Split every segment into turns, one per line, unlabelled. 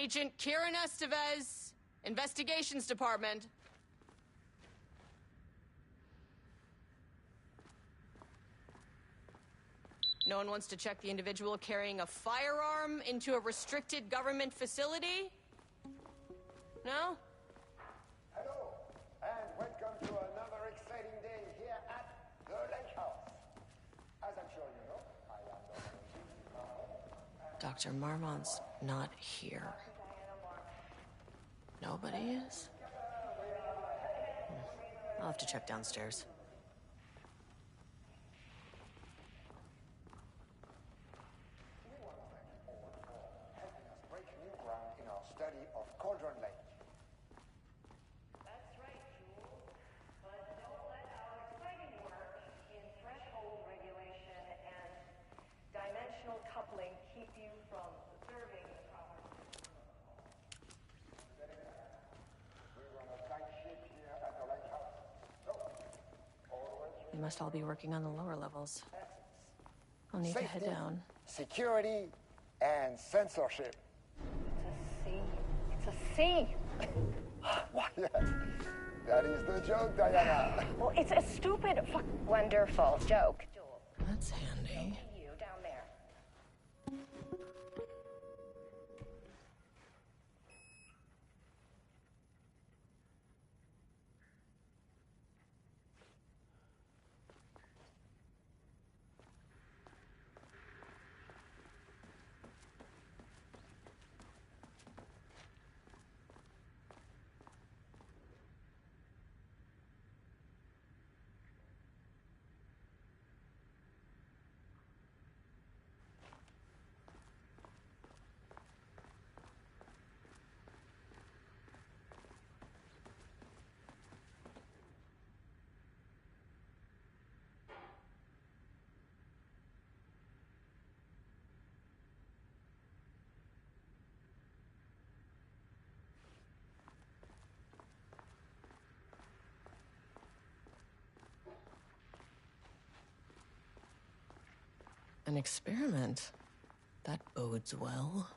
Agent Kieran Estevez, Investigations Department. No one wants to check the individual carrying a firearm into a restricted government facility? No?
Hello, and welcome to another exciting day here at the Lake House. As I'm sure you know, I am
Dr. Marmont's not here. Nobody is? I'll have to check downstairs.
helping us break new ground in our study of Cauldron Lake.
That's right, Jules. But don't let our exciting work in threshold regulation and dimensional coupling keep you from observing the properties.
We run a tight ship here at the Lake House. So, always
We must all be working on the lower levels. I'll need to head
safety,
down.
security, and censorship.
It's a C.
Why, yes. That is the joke, Diana.
Well, it's a stupid, wonderful joke, Jules.
That's handy.
You down there.
An experiment. That bodes well.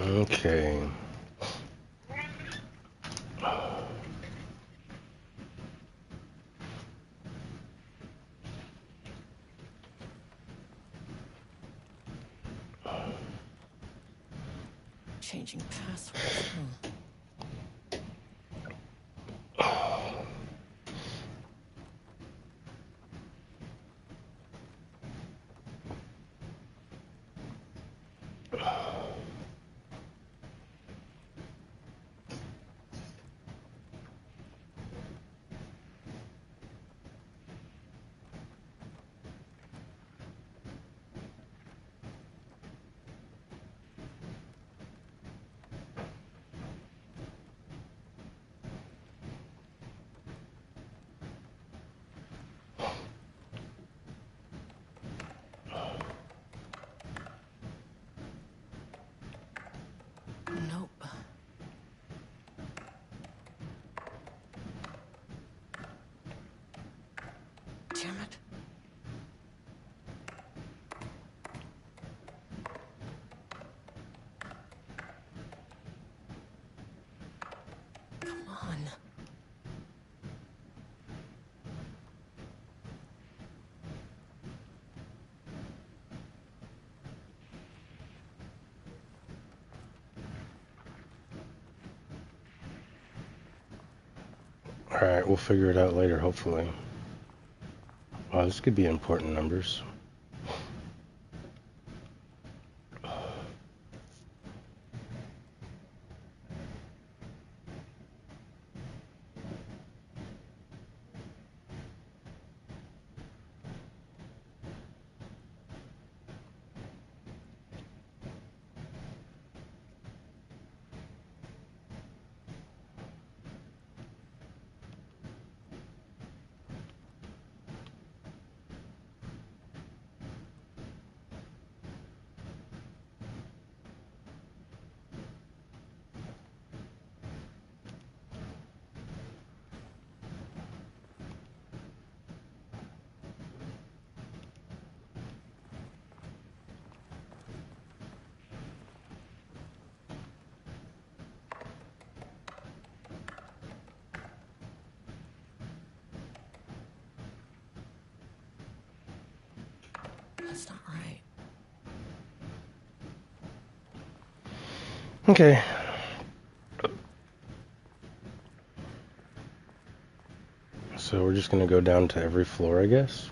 Okay.
Changing passwords.
Alright, we'll figure it out later, hopefully. Wow, this could be important numbers.
That's not right.
Okay. So we're just gonna go down to every floor, I guess.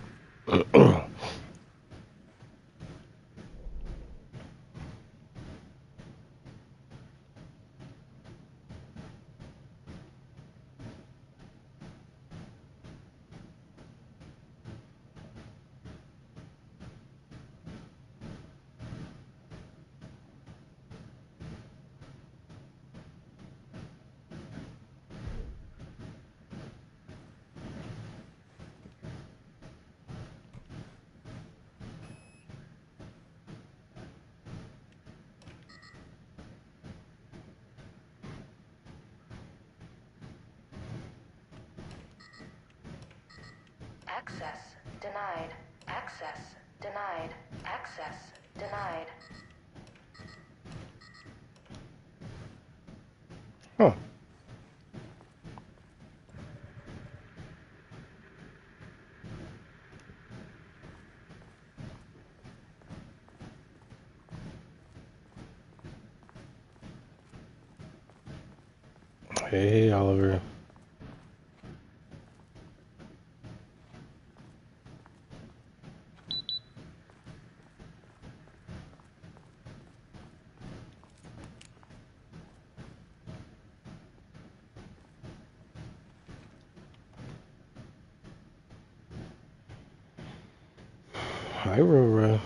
Access denied. Access denied. Access denied.
Oh. Hey, Oliver. Hi, Rora.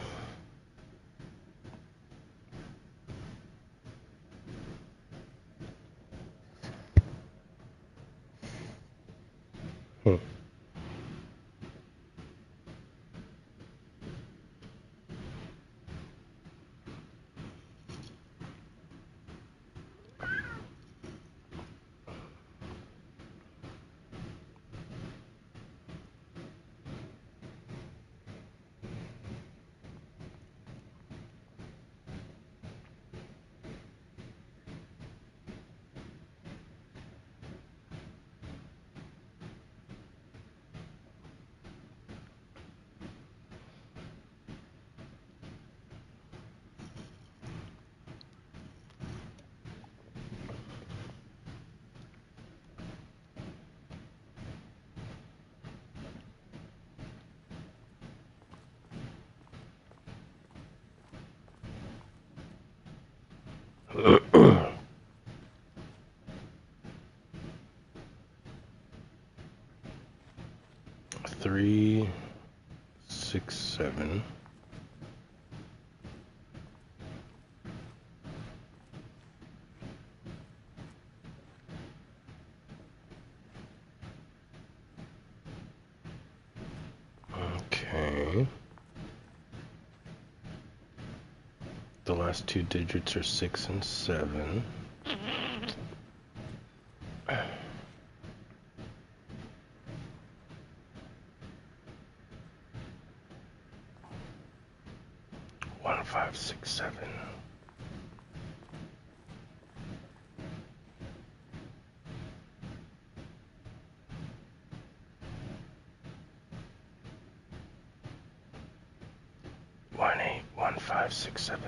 Hmm. Three, 6, 7. Okay. The last two digits are 6 and 7. One, 5, 6, 7. One, 8, 1, 5, 6, 7.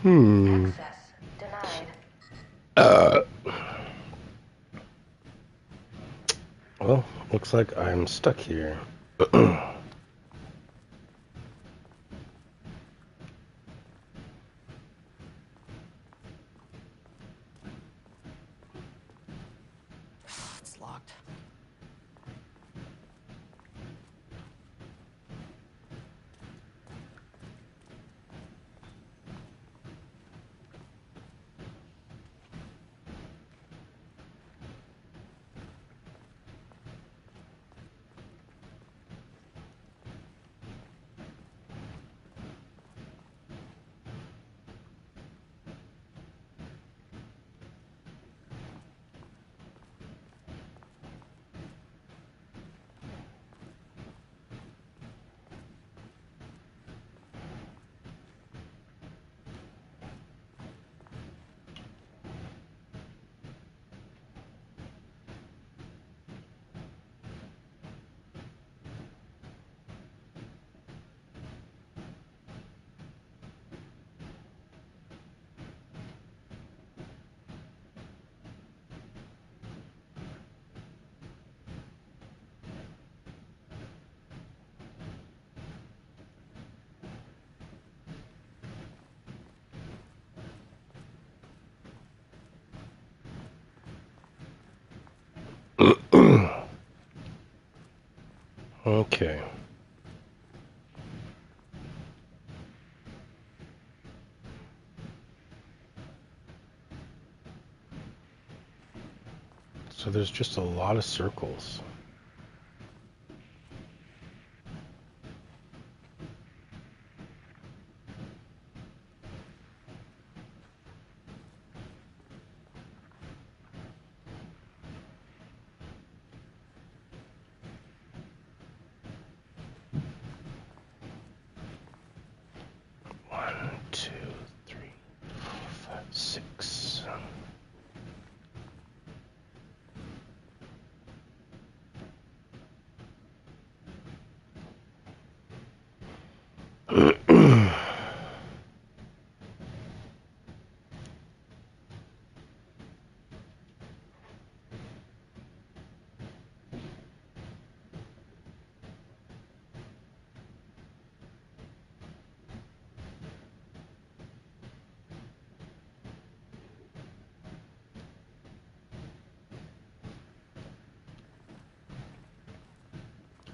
Access denied.
Well, looks like I'm stuck here.
It's locked.
Okay. So there's just a lot of circles. One, two, three, four, five, six.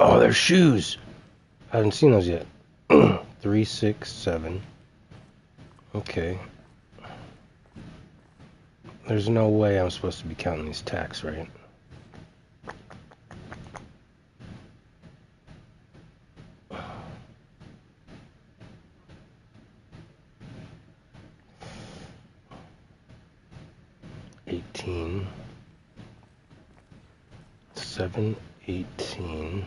Oh, there's shoes. I haven't seen those yet. 3, 6, 7. Okay. There's no way I'm supposed to be counting these tacks, right? $18, 7, 18,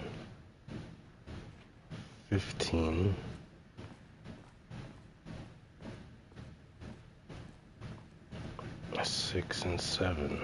15, 6 and 7.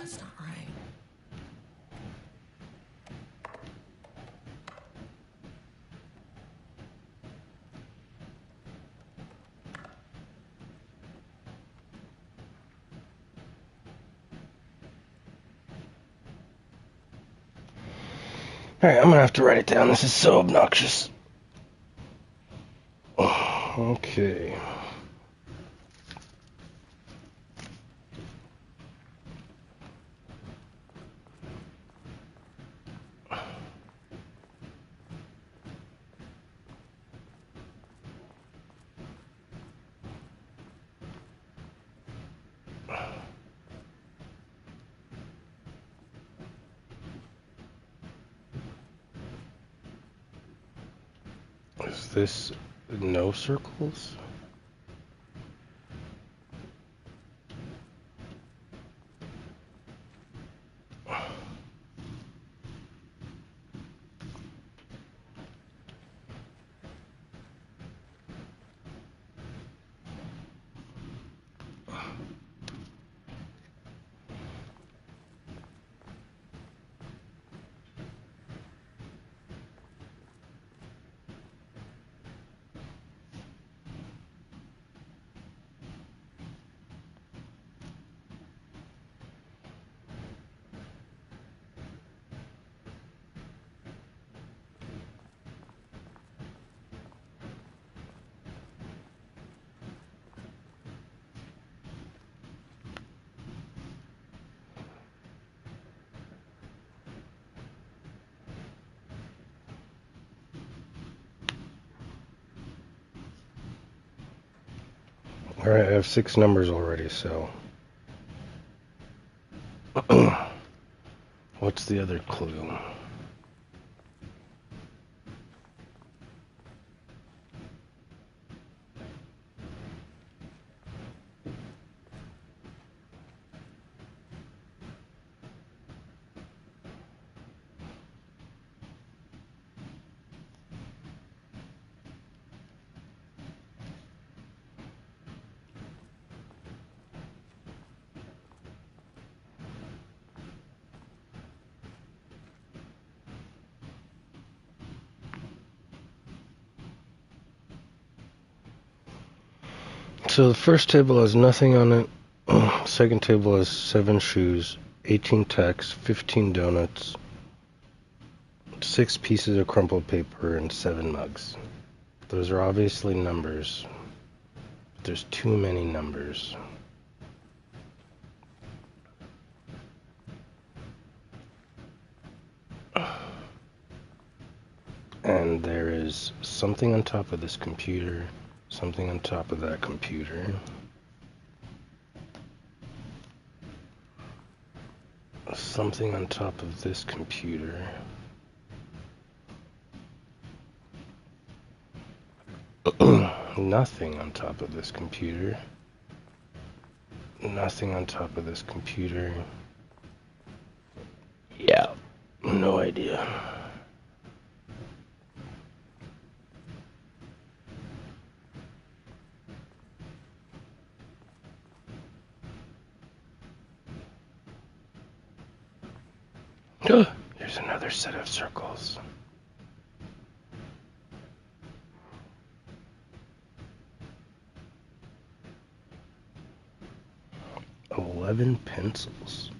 That's not right.
Alright, I'm gonna have to write it down. This is so obnoxious. Okay. Is this no circles? Alright, I have 6 numbers already, so. What's the other clue? So the first table has nothing on it. Second table has 7 shoes, 18 tacks, 15 donuts, 6 pieces of crumpled paper, and 7 mugs. Those are obviously numbers. There's too many numbers. And there is something on top of this computer, something on top of that computer. Something on top of this computer. Nothing on top of this computer. Nothing on top of this computer. Yeah, no idea. There's another set of circles. "11 pencils.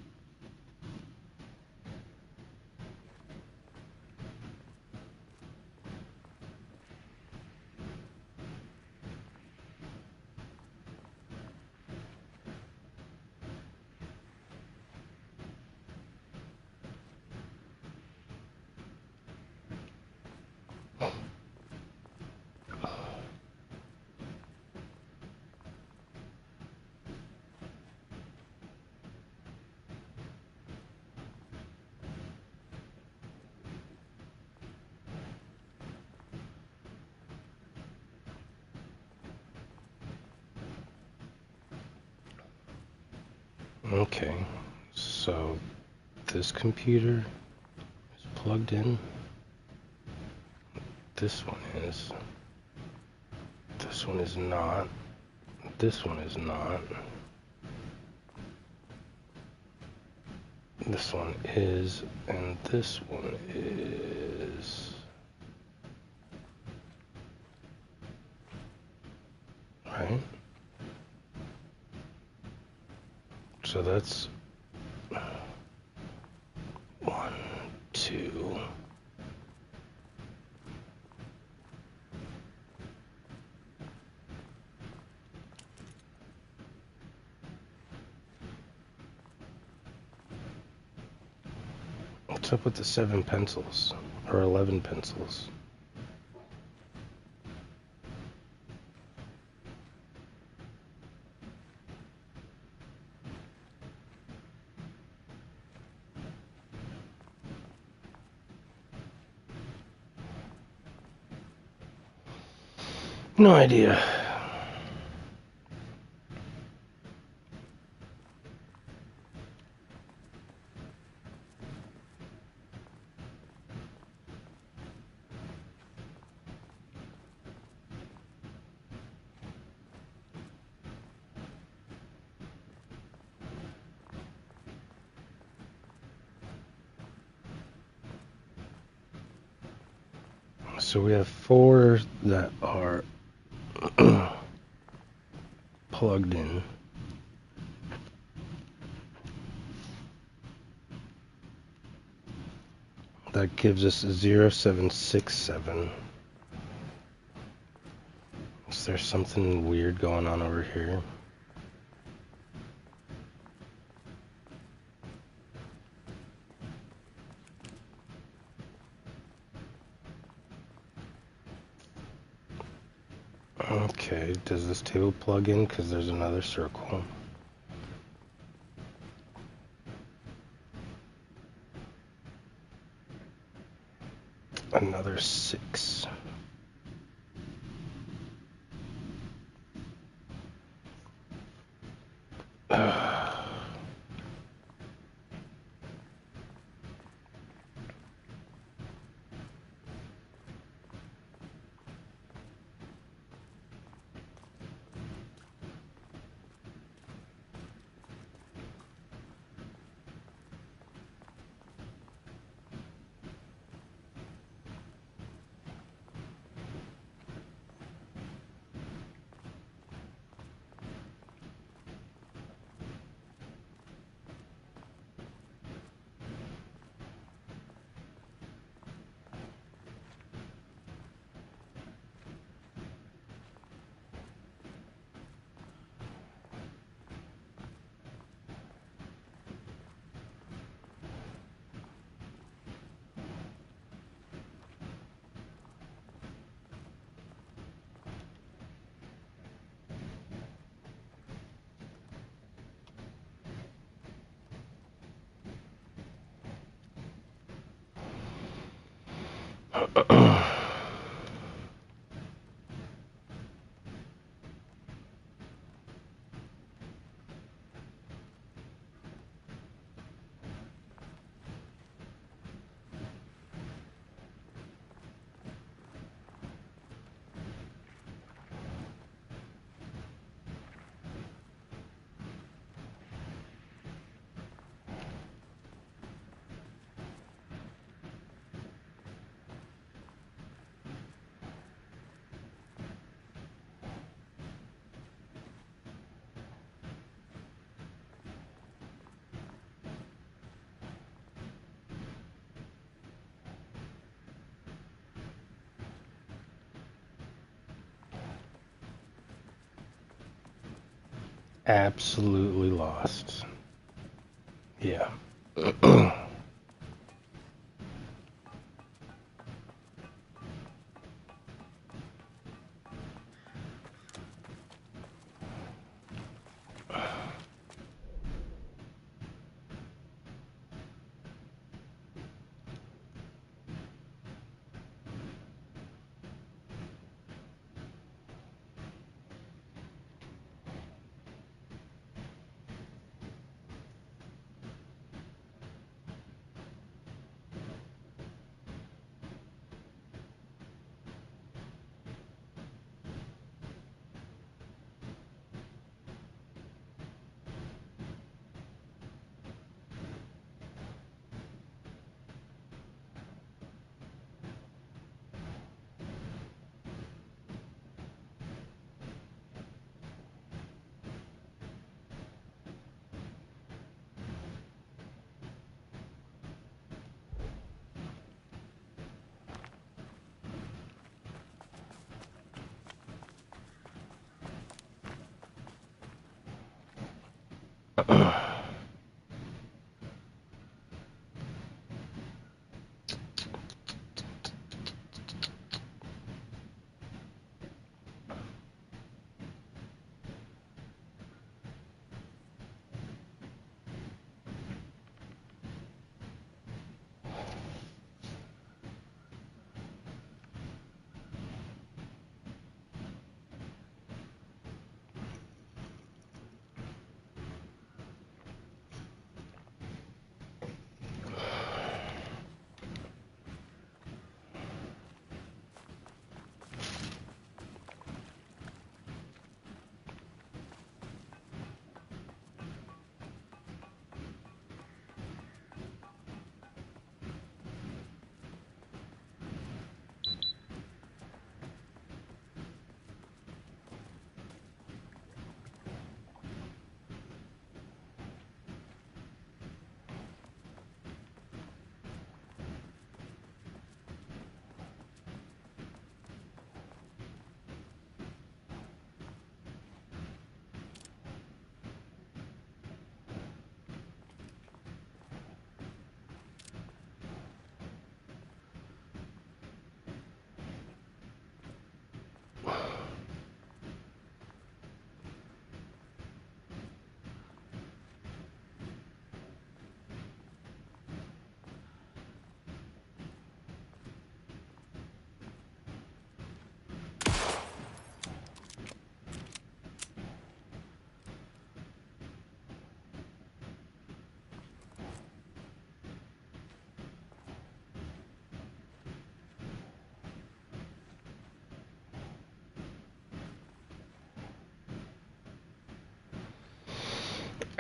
Okay, so this computer is plugged in. This one is. This one is not. This one is not. This one is, and this one is. Right? So that's 1, 2. What's up with the 7 pencils? Or 11 pencils? No idea. So we have 4 that are plugged in. That gives us 0767. Is there something weird going on over here? Okay, does this table plug in? Because there's another circle. Another 6. Absolutely lost. Yeah.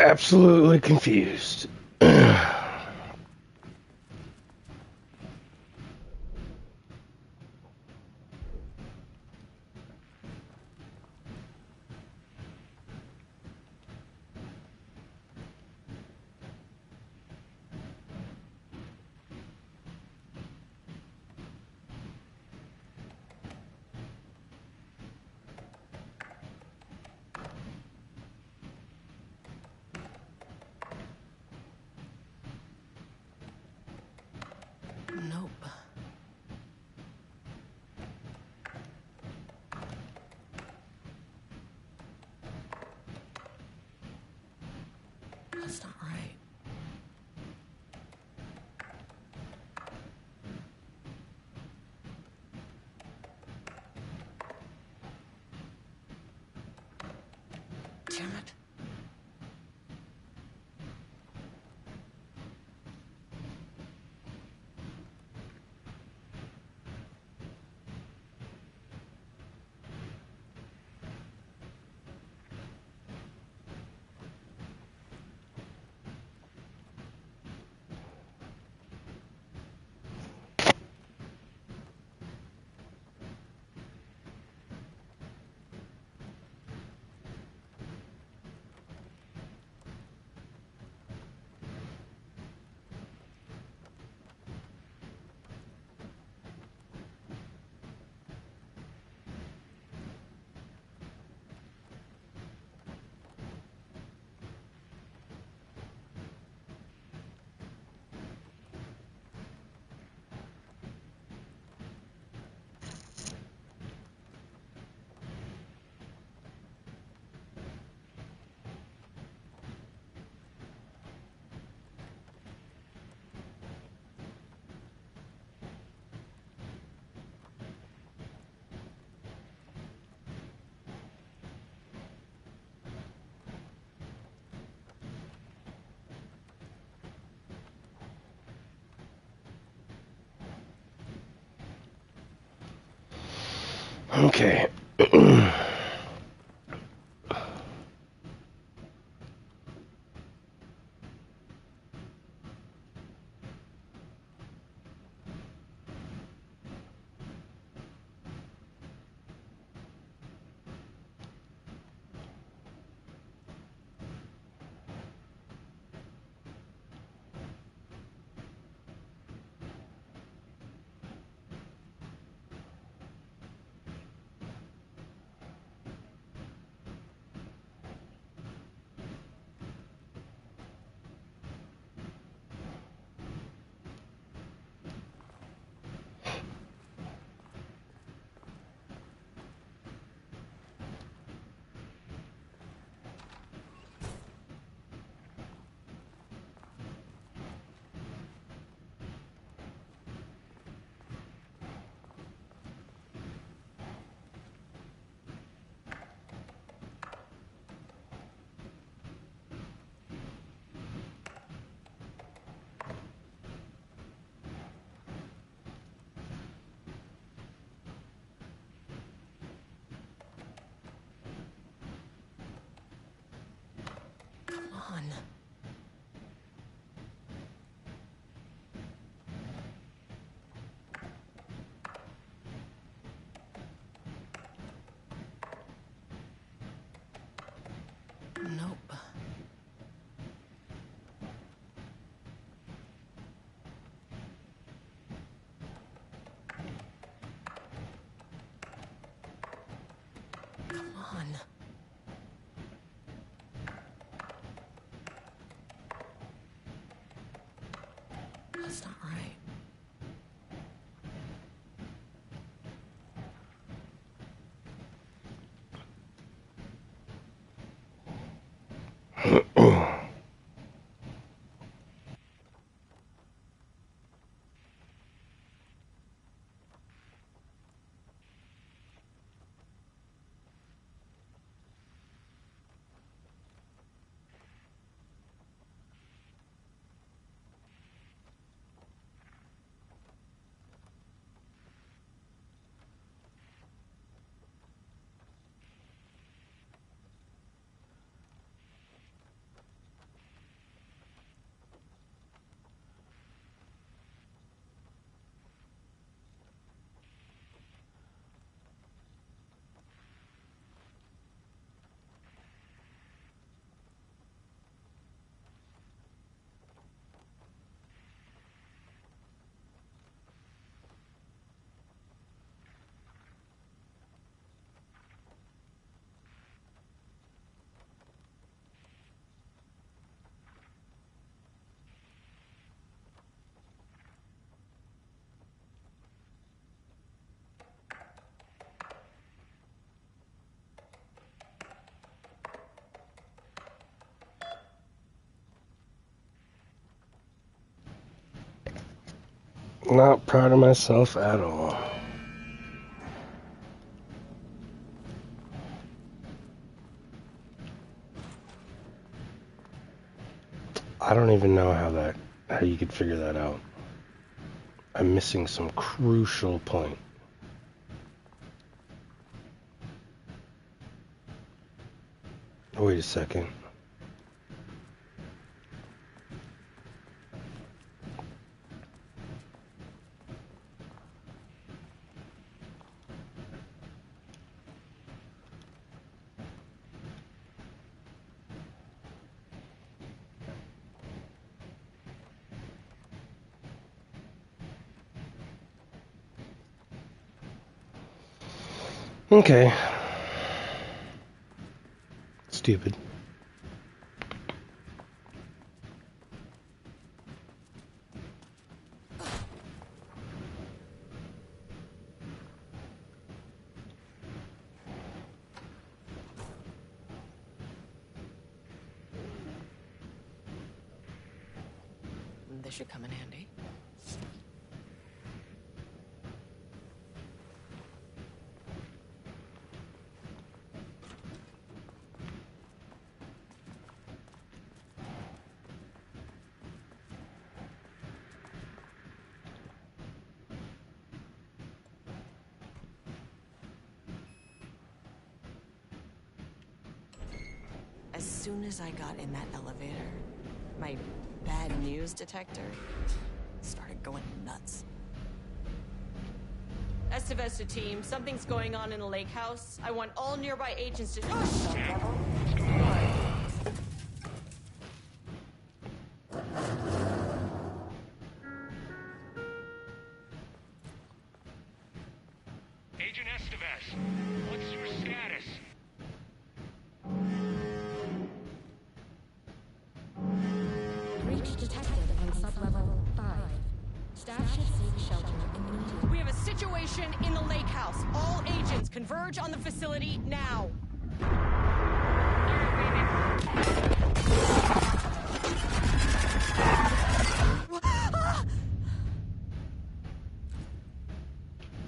absolutely confused.
Nope. That's not right. Damn it.
Okay.
Come on. Nope. Come on. That's not right.
Not proud of myself at all. I don't even know how you could figure that out. I'm missing some crucial point. Wait a second. Okay. Stupid.
This should come in handy. As soon as I got in that elevator, my bad news detector started going nuts. Estevez to team, something's going on in the lake house. I want all nearby agents to...
Agent Estevez, what's your status?
Breach detected on sublevel 5. Staff should seek shelter immediately.
We have a situation in the lake house. All agents converge on the facility now.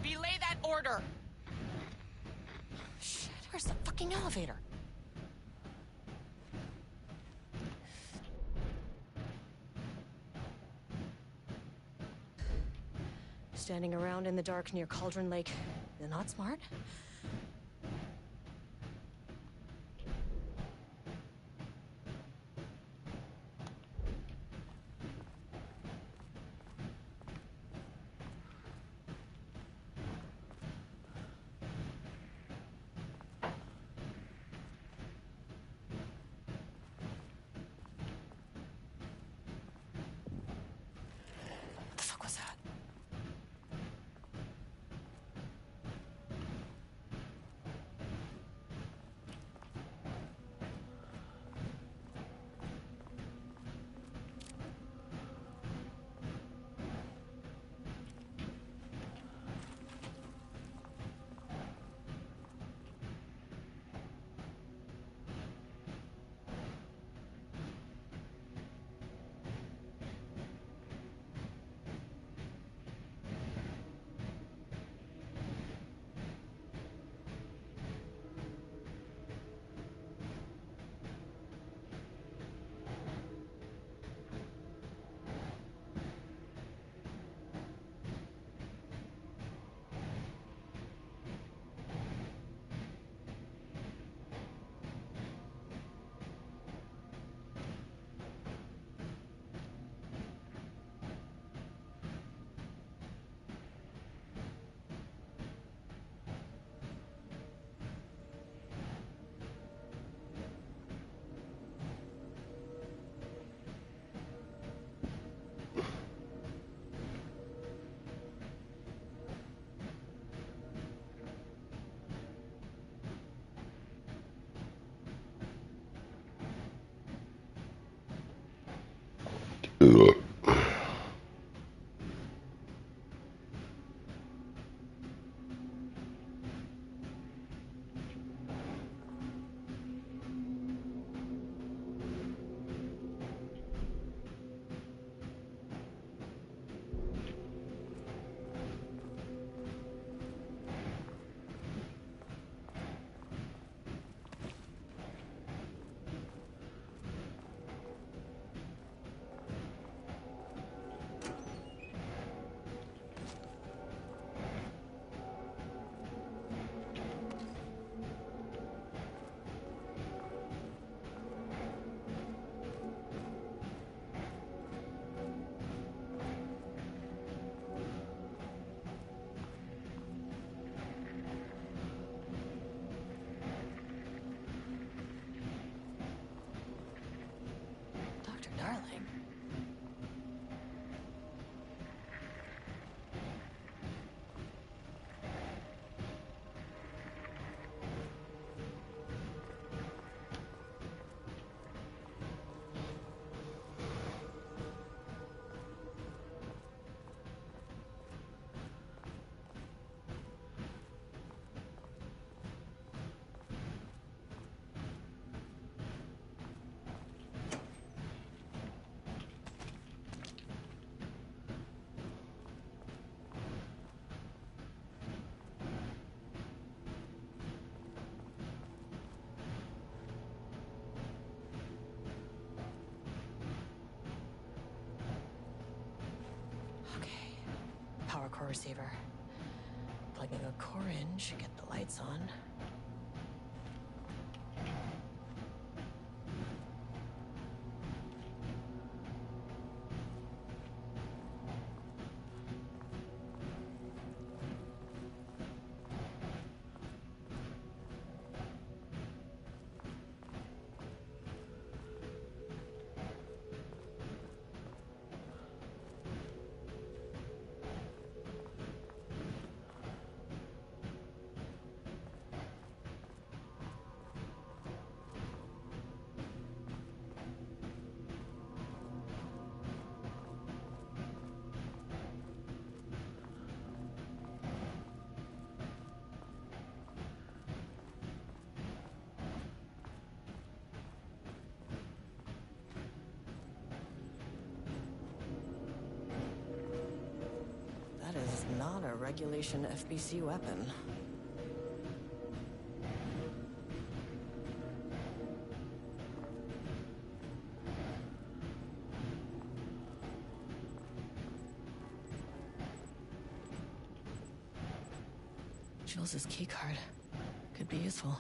Belay that order. Shit, where's the fucking elevator? Standing around in the dark near Cauldron Lake, they're not smart. What the fuck was that? power receiver. Plugging a core in should get the lights on. That is not a regulation FBC weapon. Jules's keycard could be useful.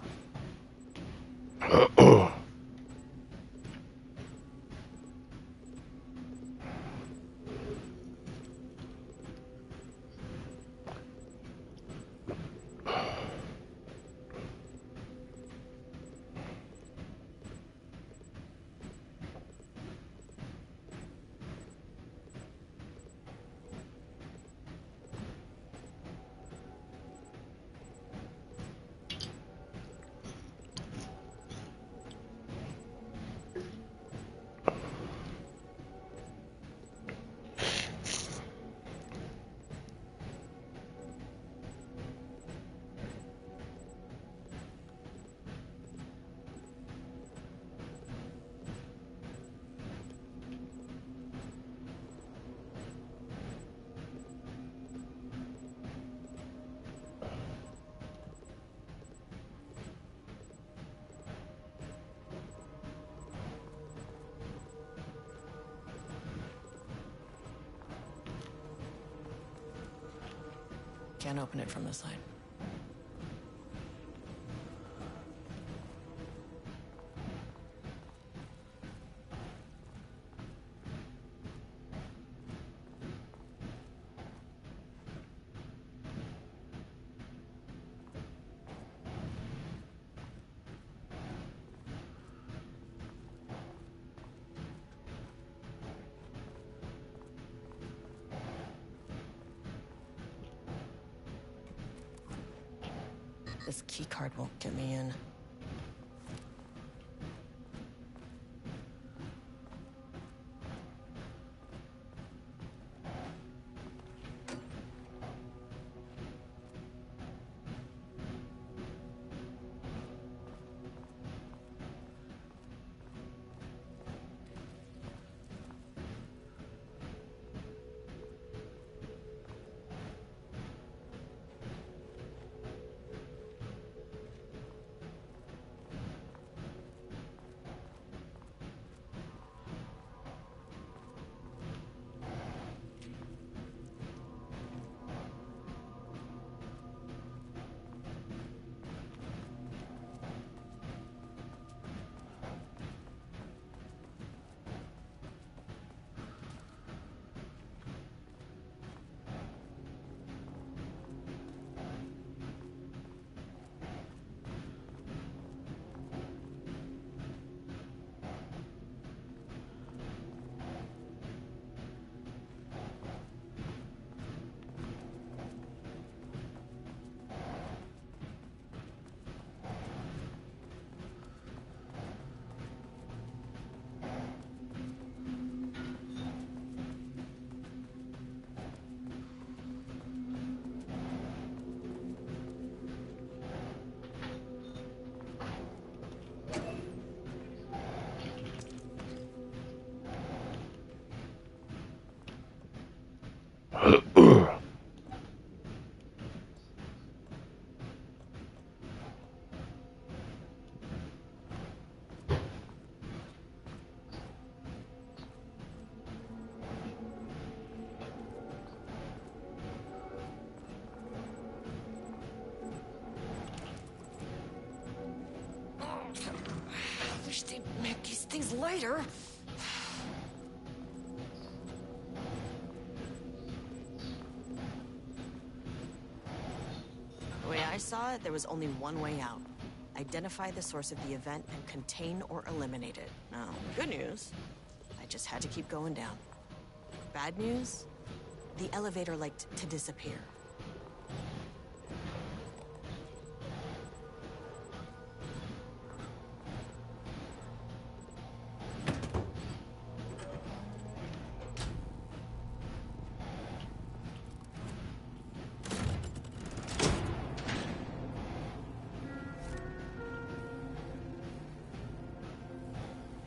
Can't open it from this side. This keycard won't get me in. I wish they'd make these things lighter. The way I saw it, there was only one way out. Identify the source of the event and contain or eliminate it. Now, good news, I just had to keep going down. Bad news, the elevator liked to disappear.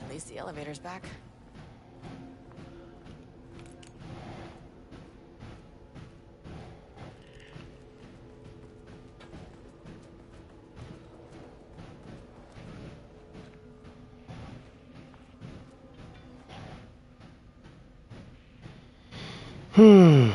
At least the elevator's back.
Hmm.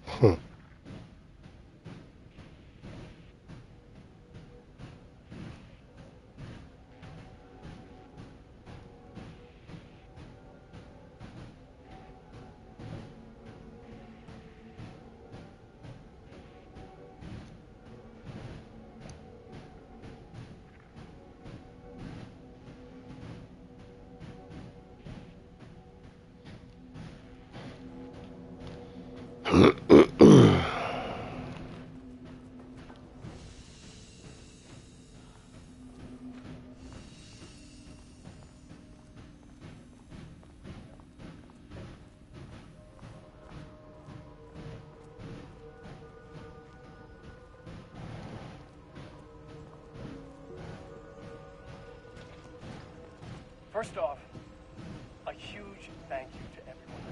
Hmm.
First off, a huge thank you to everyone.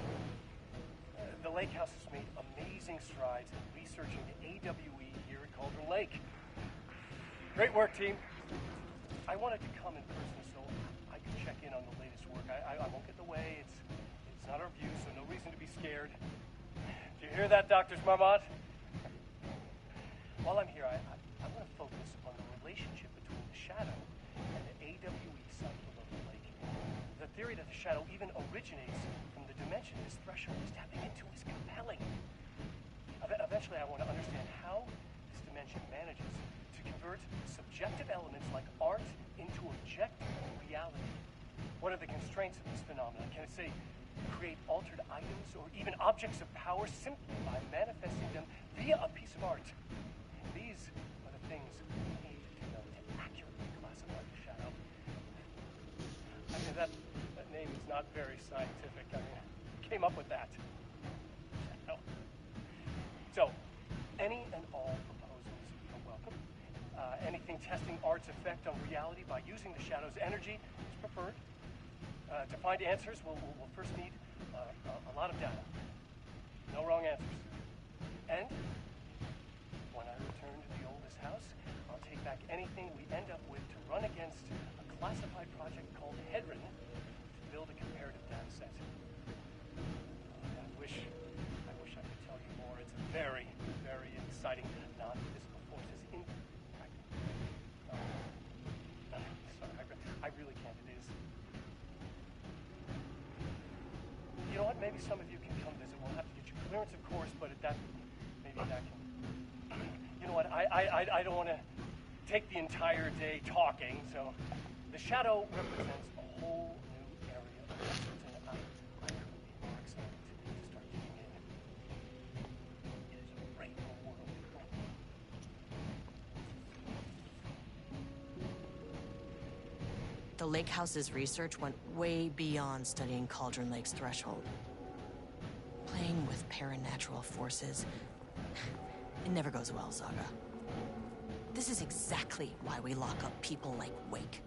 The Lake House has made amazing strides in researching the AWE here at Cauldron Lake. Great work, team. I wanted to come in person so I could check in on the latest work. I won't get in the way. It's not our view, so no reason to be scared. Do you hear that, Dr. Marmot? While I'm here, I want to focus on the relationship between the shadow and the AWE site below the lake. The theory that the shadow even originates from the dimension this threshold is tapping into is compelling. Eventually, I want to understand how this dimension manages to convert subjective elements like art into objective reality. What are the constraints of this phenomenon? Can it, say, create altered items or even objects of power simply by manifesting them via a piece of art? These are the things we need to know to accurately classify the shadow. I mean, that name is not very scientific. I mean, who came up with that? Shadow. So, any and all proposals are welcome. Anything testing art's effect on reality by using the shadow's energy is preferred. To find answers, we'll first need a lot of data. No wrong answers. And when I return to the oldest house, attack anything we end up with to run against a classified project called Hedron to build a comparative data set. I wish I could tell you more. It's very, very exciting. Non-physical forces in... Sorry, I really can't. It is. You know what? Maybe some of you can come visit. We'll have to get you clearance, of course, but maybe that can... You know what? I don't want to take the entire day talking, so the shadow represents a whole new area of research, and I couldn't be more excited to start digging in. It is a rainbow world.
The Lake House's research went way beyond studying Cauldron Lake's threshold. Playing with paranatural forces, it never goes well, Saga. This is exactly why we lock up people like Wake.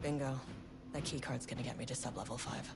Bingo. That keycard's gonna get me to sub-level 5.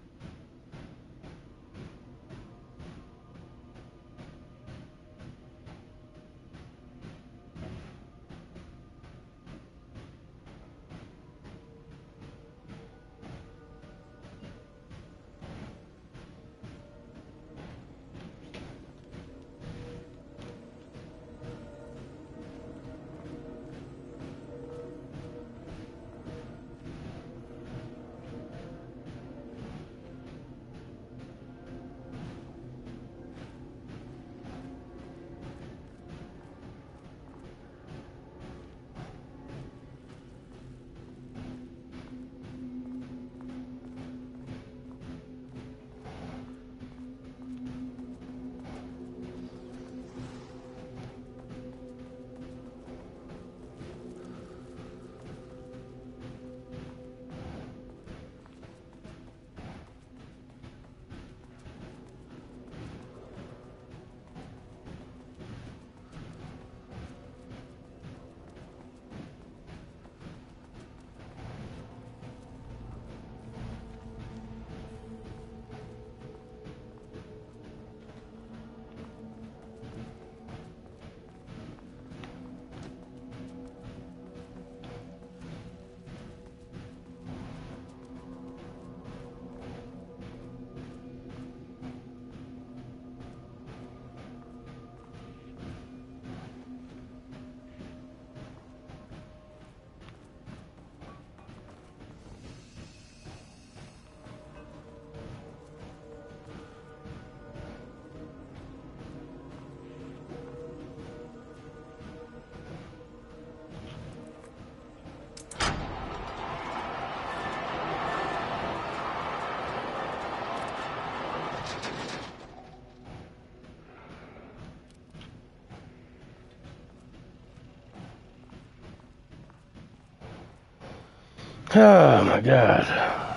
Oh my god.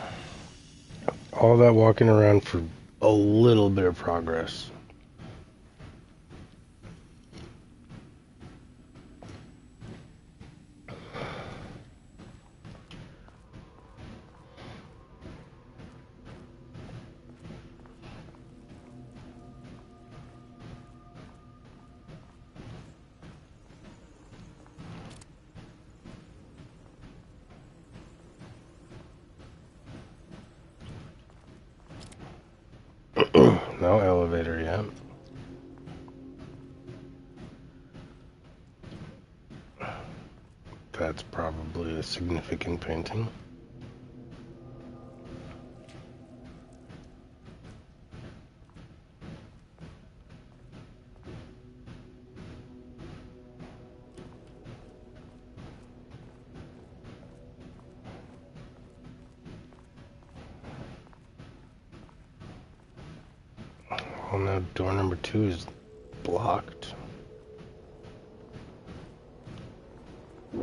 All that walking around for a little bit of progress. No elevator yet. That's probably a significant painting. Oh no, door number 2 is blocked.
It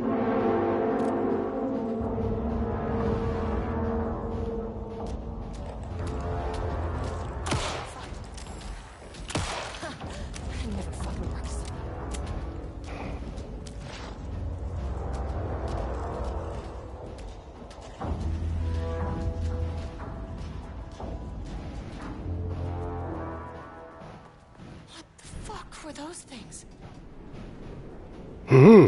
never fucking works. What the fuck were those things?
Hmm.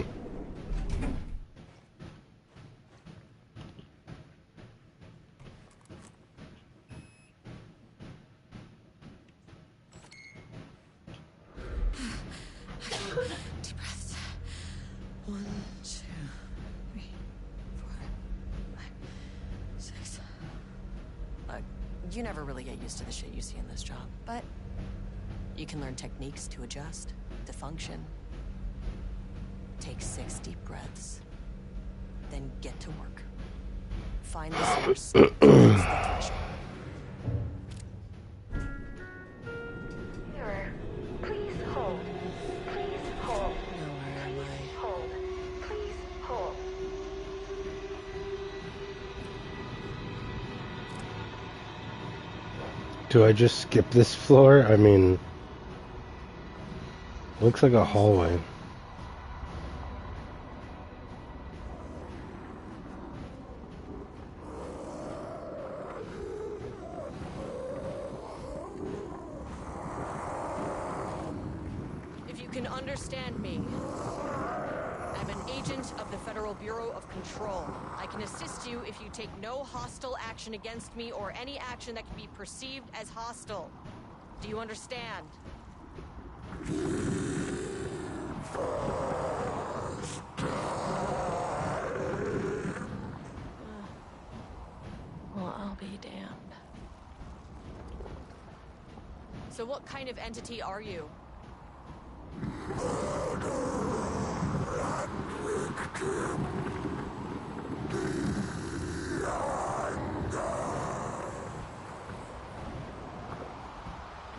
Deep breaths. 1, 2, 3, 4, 5, 6. You never really get used to the shit you see in this job, but you can learn techniques to adjust, to function. Take 6 deep breaths, then get to work. Find the source, cleanse the threshold.
Mirror, please hold. Please hold.
Now where am I?
Hold. Please hold.
Do I just skip this floor? I mean, looks like a hallway.
can understand me. I'm an agent of the Federal Bureau of Control. I can assist you if you take no hostile action against me or any action that can be perceived as hostile. Do you understand? Well, I'll be damned. So what kind of entity are you?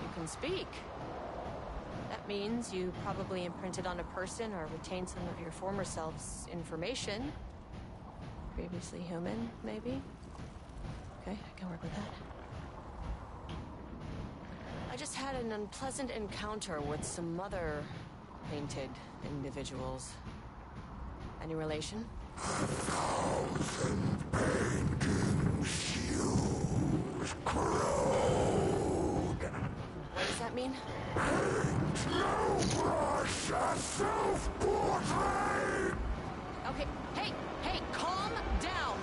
You can speak. That means you probably imprinted on a person or retained some of your former self's information. Previously human, maybe? Okay, I can work with that. I just had an unpleasant encounter with some other painted individuals. Any relation? What does that mean? Okay, hey, calm down!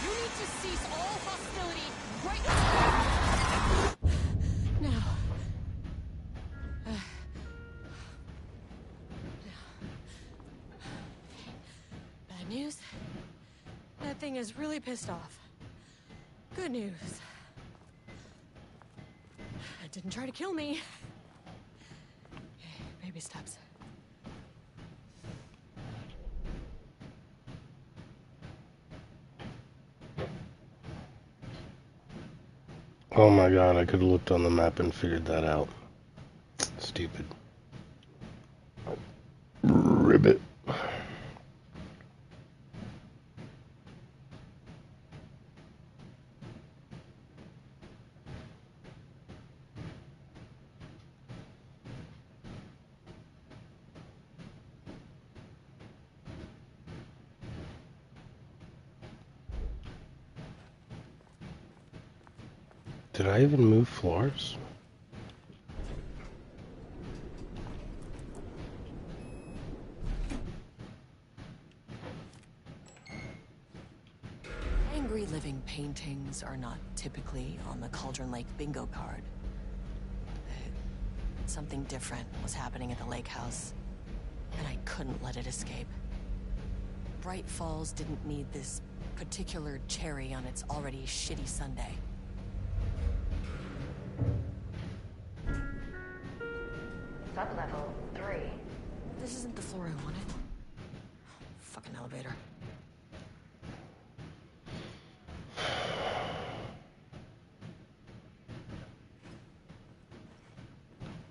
You need to cease all hostility right now. Bad news? That thing is really pissed off. Good news. It didn't try to kill me. Okay, baby steps.
Oh my god, I could have looked on the map and figured that out. Stupid. Ribbit. Did I even move floors?
Angry living paintings are not typically on the Cauldron Lake bingo card. Something different was happening at the lake house, and I couldn't let it escape. Bright Falls didn't need this particular cherry on its already shitty sundae.
Sublevel 3.
This isn't the floor I wanted. Fucking elevator.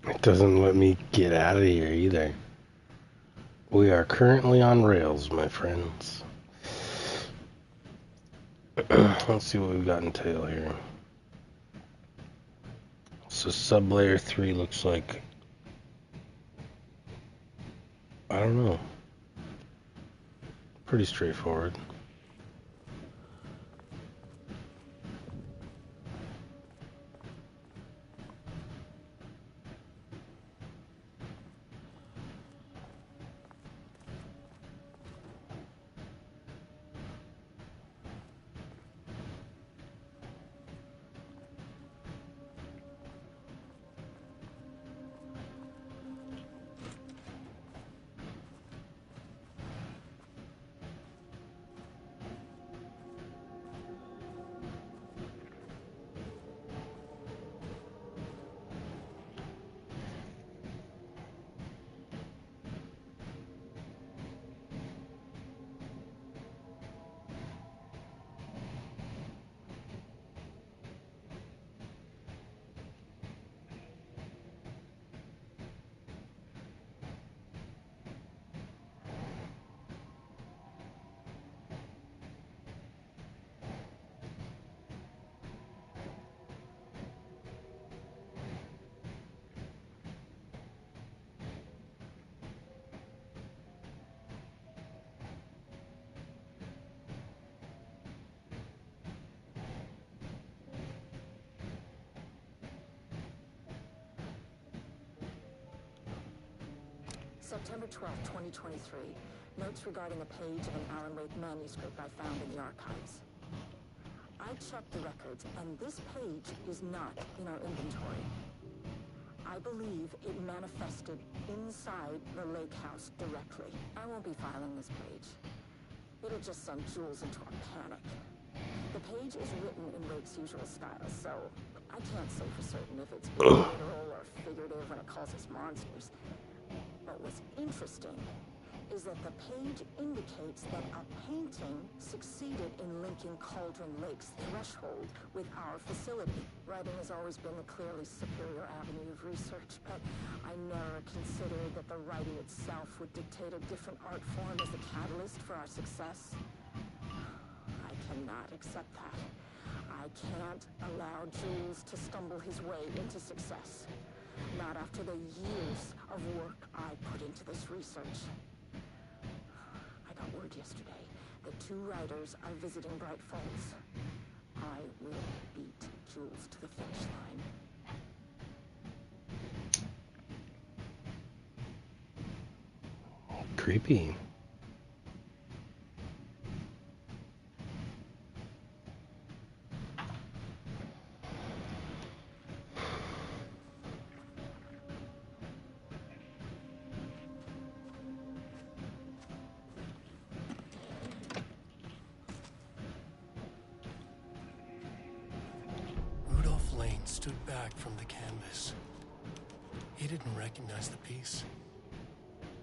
It doesn't let me get out of here either. We are currently on rails, my friends. Let's see what we've got in tail here. So sublayer 3 looks like... I don't know. Pretty straightforward.
September 12, 2023. Notes regarding a page of an Alan Wake manuscript I found in the archives. I checked the records, and this page is not in our inventory. I believe it manifested inside the lake house directly. I won't be filing this page. It'll just send Jules into a panic. The page is written in Wake's usual style, so I can't say for certain if it's literal or figurative when it calls us monsters. But what's interesting is that the page indicates that a painting succeeded in linking Cauldron Lake's threshold with our facility. Writing has always been the clearly superior avenue of research, but I never considered that the writing itself would dictate a different art form as the catalyst for our success. I cannot accept that. I can't allow Jules to stumble his way into success. Not after the years of work I put into this research. I got word yesterday that 2 writers are visiting Bright Falls. I will beat Jules to the finish line.
Creepy.
Stood back from the canvas. He didn't recognize the piece.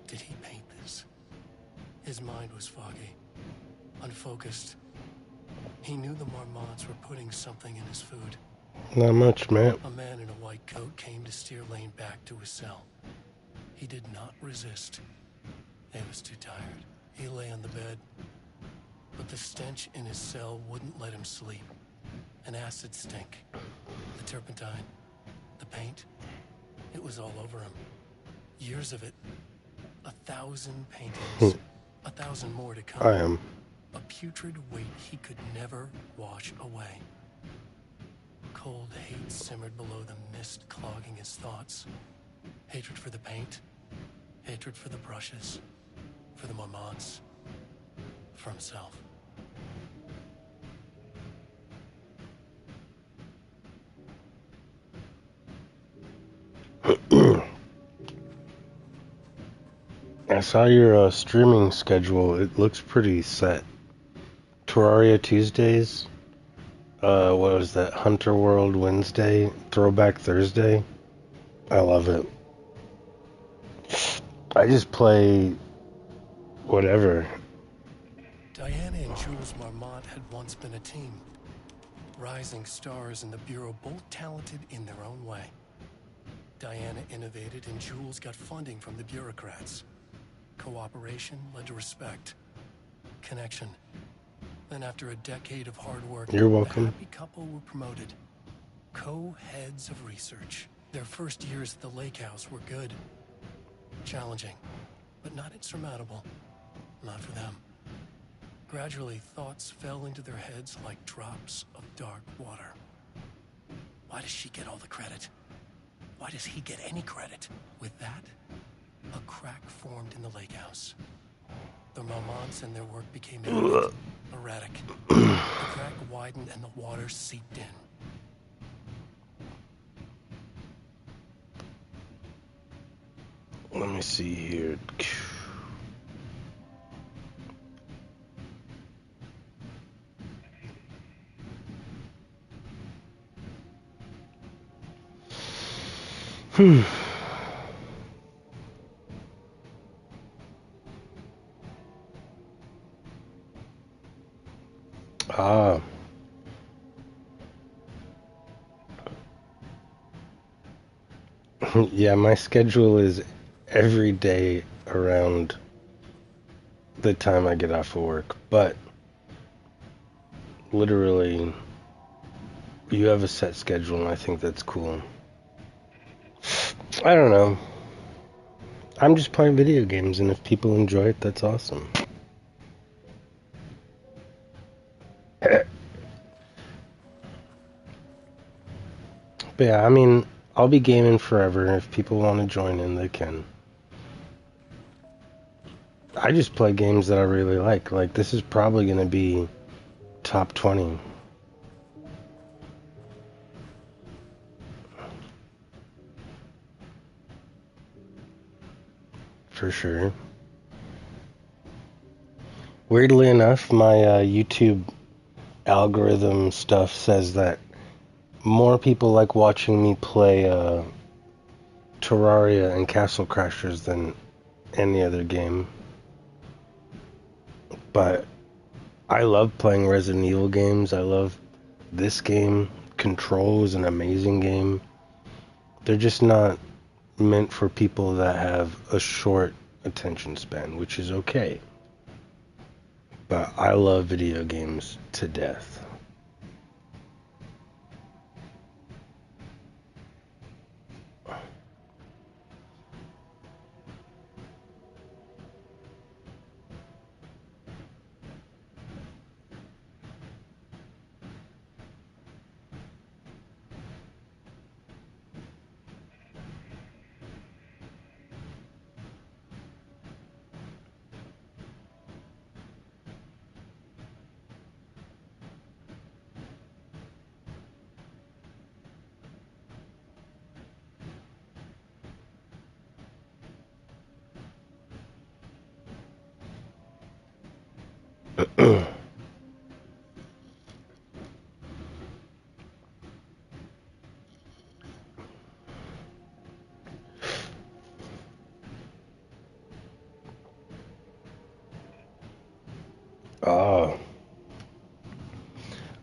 Did he paint this? His mind was foggy, unfocused. He knew the Marmots were putting something in his food.
Not much, man.
A man in a white coat came to steer Lane back to his cell. He did not resist. He was too tired. He lay on the bed, but the stench in his cell wouldn't let him sleep. An acid stink. The turpentine, the paint, it was all over him. Years of it. 1,000 paintings. 1,000 more to come.
I am.
A putrid weight he could never wash away. Cold hate simmered below the mist clogging his thoughts. Hatred for the paint. Hatred for the brushes. For the Marmots. For himself.
I saw your streaming schedule. It looks pretty set. Terraria Tuesdays. What was that? Hunter World Wednesday. Throwback Thursday. I love it. I just play whatever.
Diana and Jules Marmot had once been a team. Rising stars in the Bureau, both talented in their own way. Diana innovated and Jules got funding from the bureaucrats. Cooperation led to respect. Connection. Then after a decade of hard work,
You're welcome.
the happy couple were promoted. Co-heads of research. Their first years at the lake house were good. Challenging, but not insurmountable. Not for them. Gradually, thoughts fell into their heads like drops of dark water. Why does she get all the credit? Why does he get any credit? With that, a crack formed in the lake house. The Marmots and their work became erratic. The crack widened and the water seeped in.
Let me see here. Ah. Yeah, my schedule is every day around the time I get off of work, but literally you have a set schedule and I think that's cool. I don't know. I'm just playing video games and if people enjoy it, that's awesome. But yeah, I mean, I'll be gaming forever. If people want to join in, they can. I just play games that I really like. Like, this is probably going to be top 20. For sure. Weirdly enough, my YouTube algorithm stuff says that more people like watching me play Terraria and Castle Crashers than any other game. But I love playing Resident Evil games. I love this game. Control is an amazing game. They're just not meant for people that have a short attention span, which is okay. But I love video games to death.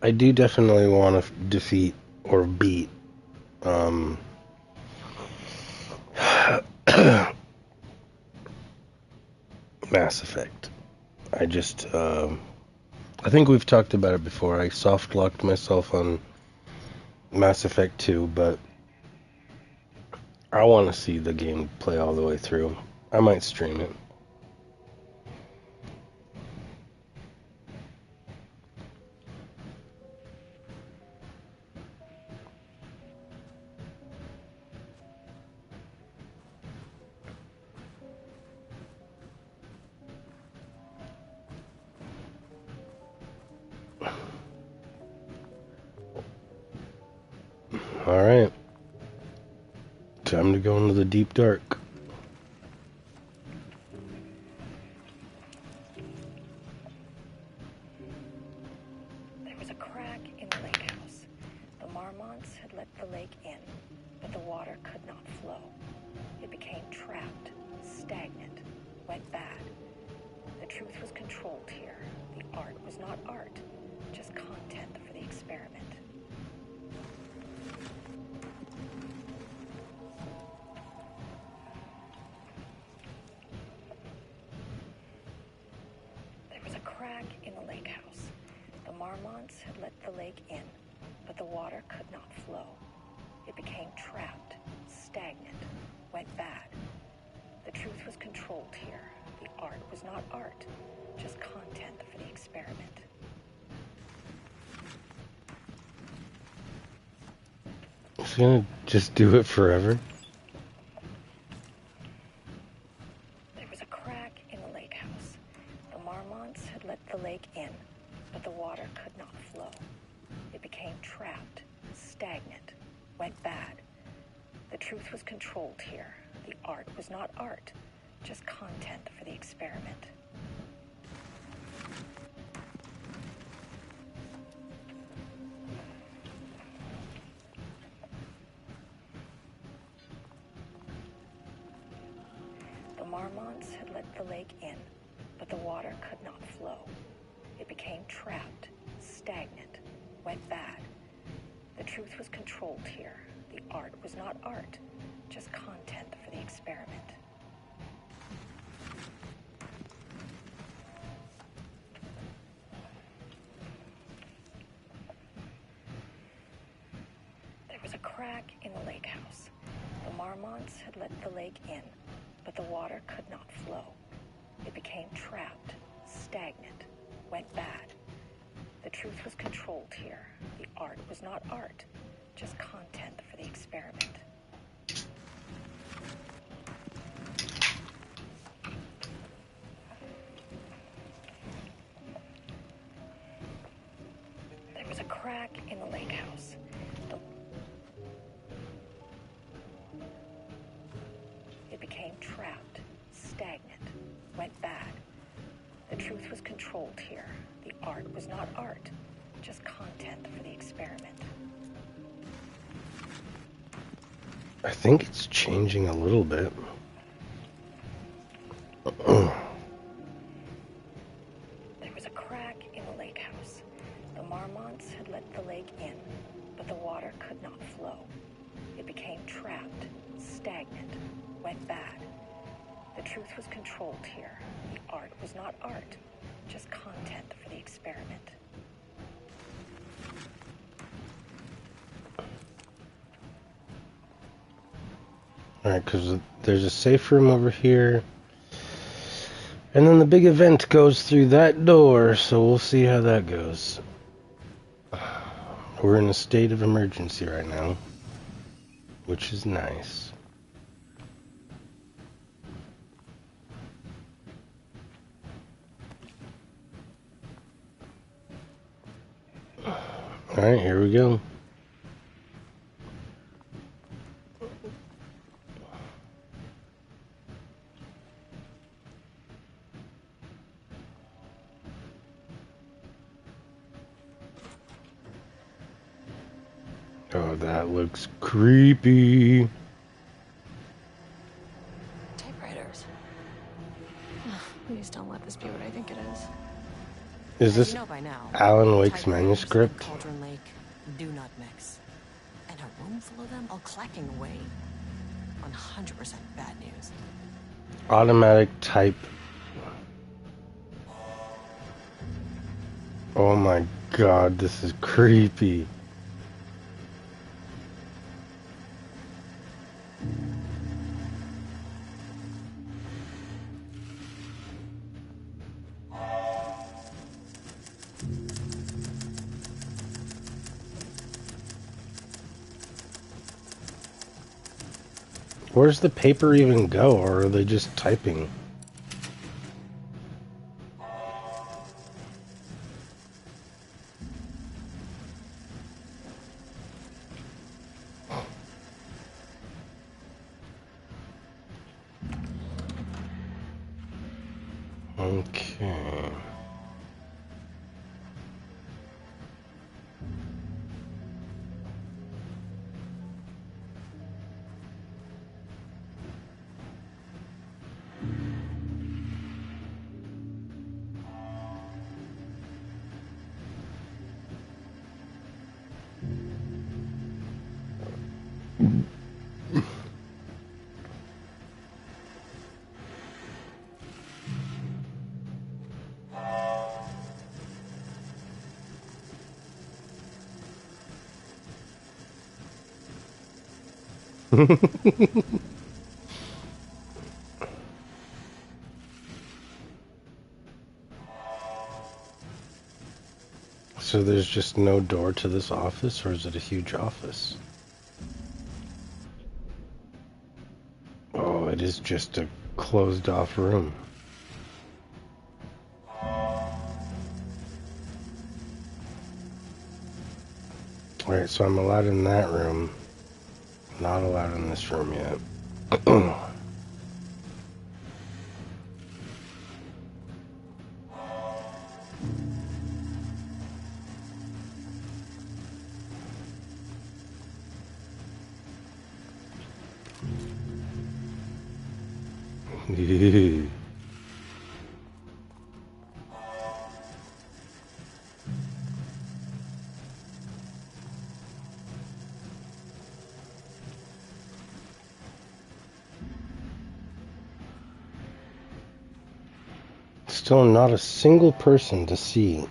I do definitely want to defeat or beat Mass Effect. I just I think we've talked about it before. I soft locked myself on Mass Effect 2, but I want to see the game play all the way through. I might stream it. Alright. Time to go into the deep dark.
There was a crack in the lake house. The marmots had let the lake in, but the water could not flow. It became trapped, stagnant, went bad. The truth was controlled here. The art was not art, just content for the experiment. There was a crack in the lake house. The marmots had let the lake in, but the water could not flow. It became trapped, stagnant, went bad. The truth was controlled here. The art was not art, just content for the experiment.
It's gonna just do it forever.
There was a crack in the lake house. The marmots had let the lake in, but the water could not flow. It became trapped, stagnant, went bad. The truth was controlled here. The art was not art, just content for the experiment. The marmots had let the lake in, but the water could not flow. It became trapped, stagnant, went bad. The truth was controlled here. The art was not art, just content for the experiment. There was a crack in the lake house. The marmots had let the lake in, but the water could not flow. It became trapped, stagnant, went bad. The truth was controlled here. The art was not art, just content for the experiment. crack in the lake house. It became trapped, stagnant, went bad. The truth was controlled here. The art was not art, just content for the experiment.
I think it's changing a little bit.
There was a crack in the lake house. The marmots had let the lake in, but the water could not flow. It became trapped, stagnant, went bad. The truth was controlled here. The art was not art, just content for the experiment.
Alright, because there's a safe room over here. And then the big event goes through that door, so we'll see how that goes. We're in a state of emergency right now, which is nice. Alright, here we go. Oh, that looks creepy.
Typewriters. Please don't let this be what I think it is.
Is
As
this
you know by now,
Alan Wake's
typewriters and
manuscript?
Cauldron Lake do not mix. And a room full of them all clacking away. 100% bad news.
Automatic type. Oh my god, this is creepy. Where's the paper even go, or are they just typing? Okay. So there's just no door to this office, or is it a huge office? Oh, it is just a closed off room. Alright, so I'm allowed in that room. Not allowed in this room yet. Still not a single person to see.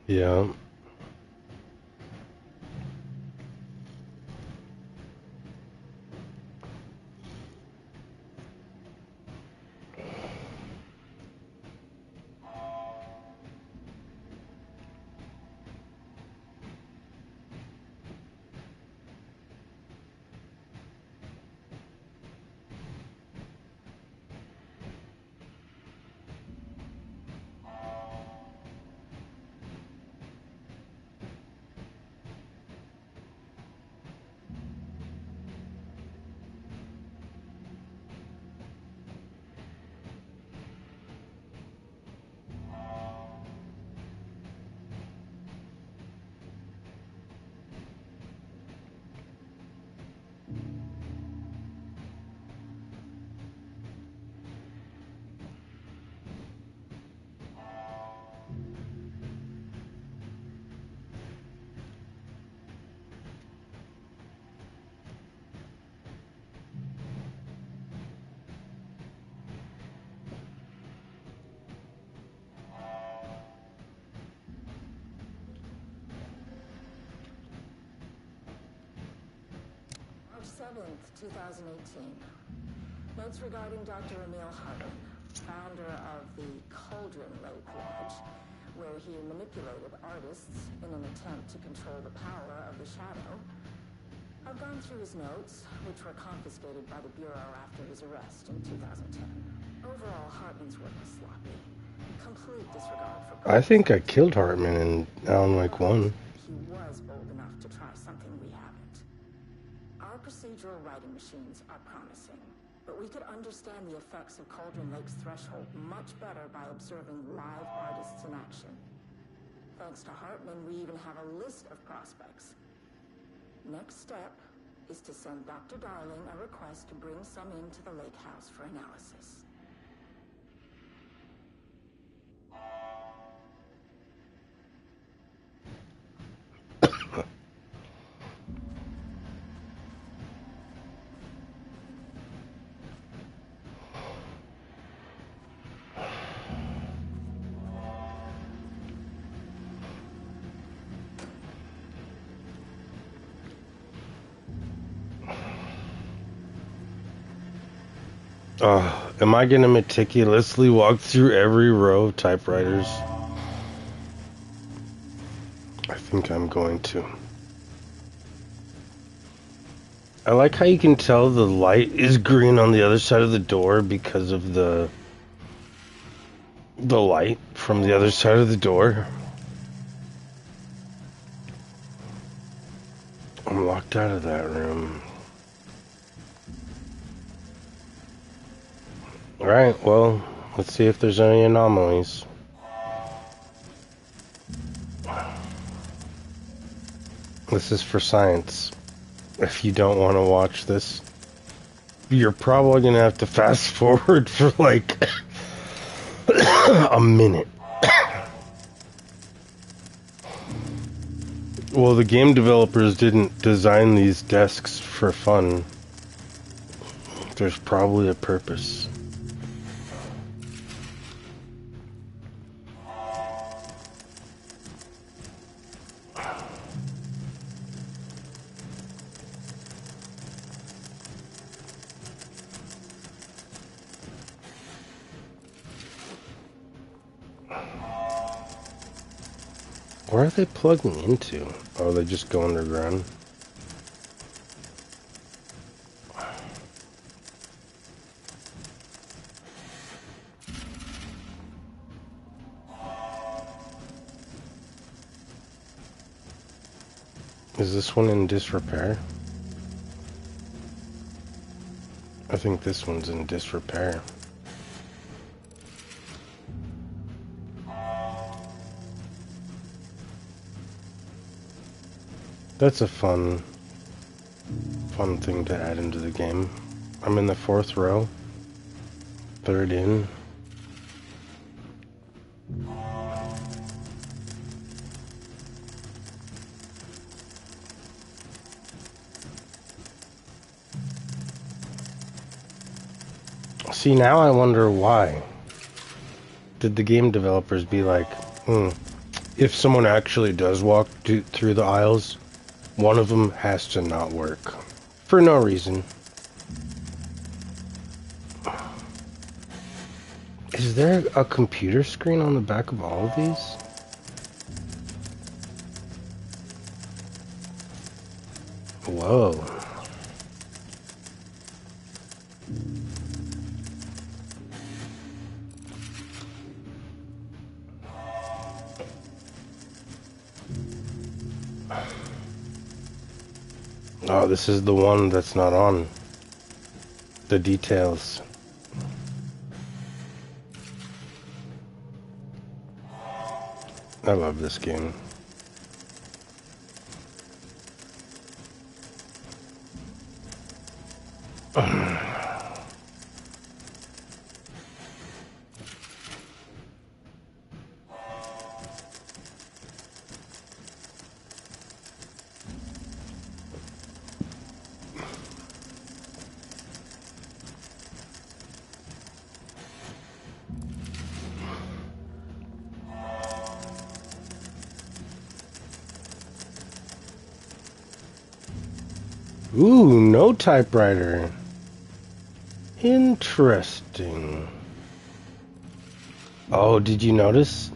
Yeah.
7th, 2018. Notes regarding Dr. Emil Hartman, founder of the Cauldron Lake Lodge, where he manipulated artists in an attempt to control the power of the shadow. I've gone through his notes, which were confiscated by the Bureau after his arrest in 2010. Overall, Hartman's work was sloppy. Complete disregard for...
I think I killed Hartman in Alan Wake 1.
He was bold enough to try something we haven't. Our procedural writing machines are promising, but we could understand the effects of Cauldron Lake's threshold much better by observing live artists in action. Thanks to Hartman, we even have a list of prospects. Next step is to send Dr. Darling a request to bring some into the lake house for analysis.
Am I gonna meticulously walk through every row of typewriters? I think I'm going to. I like how you can tell the light is green on the other side of the door because of the light from the other side of the door. I'm locked out of that room. Alright, well, let's see if there's any anomalies. This is for science. If you don't want to watch this, you're probably going to have to fast forward for like a minute. Well, the game developers didn't design these desks for fun. There's probably a purpose. Where are they plugging into? Oh, they just go underground. Is this one in disrepair? I think this one's in disrepair. That's a fun thing to add into the game. I'm in the 4th row. 3rd in. See, now I wonder why. Did the game developers be like, if someone actually does walk through the aisles, one of them has to not work. For no reason. Is there a computer screen on the back of all of these? Whoa. Oh, this is the one that's not on. The details. I love this game. Ooh, no typewriter. Interesting. Oh, did you notice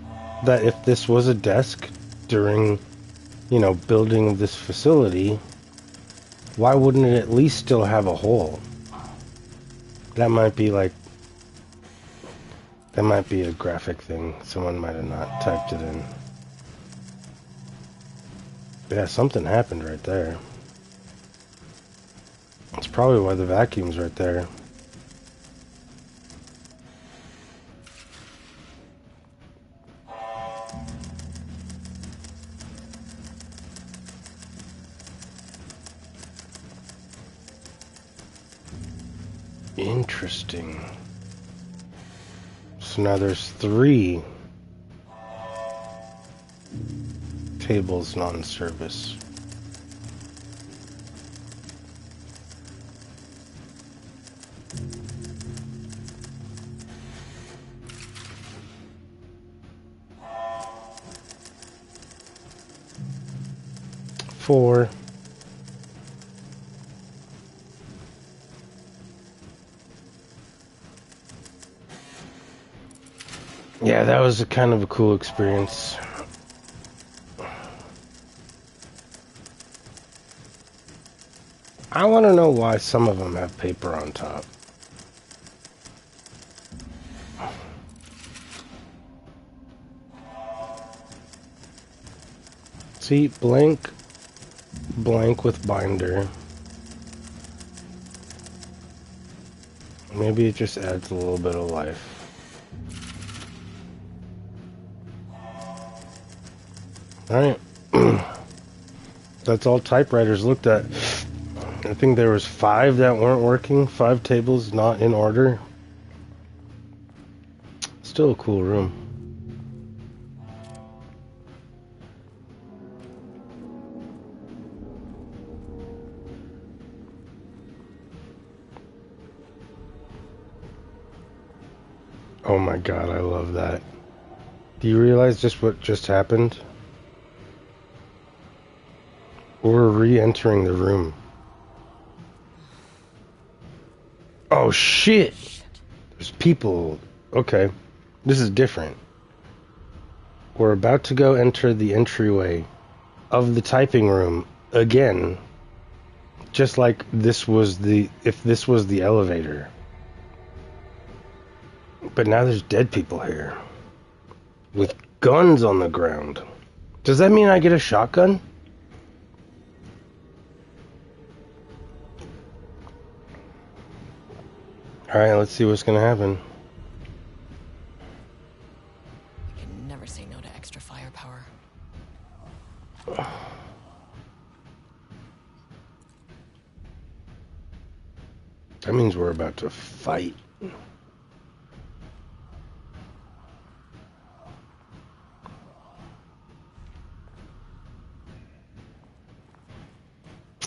that if this was a desk during, building of this facility, why wouldn't it at least still have a hole? That might be a graphic thing. Someone might have not typed it in. Yeah, something happened right there. That's probably why the vacuum's right there. Interesting. So now there's 3 tables not in service. Four. Yeah, that was a kind of a cool experience. I want to know why some of them have paper on top. See, blank with binder. Maybe it just adds a little bit of life. Alright. That's all typewriters looked at. I think there was 5 that weren't working. 5 tables not in order. Still a cool room. Oh my god, I love that. Do you realize just what just happened? We're re-entering the room. Oh shit! There's people. Okay. This is different. We're about to go enter the entryway of the typing room again. Just like if this was the elevator. But now there's dead people here. With guns on the ground. Does that mean I get a shotgun? Alright, let's see what's gonna happen.
You can never say no to extra firepower.
That means we're about to fight.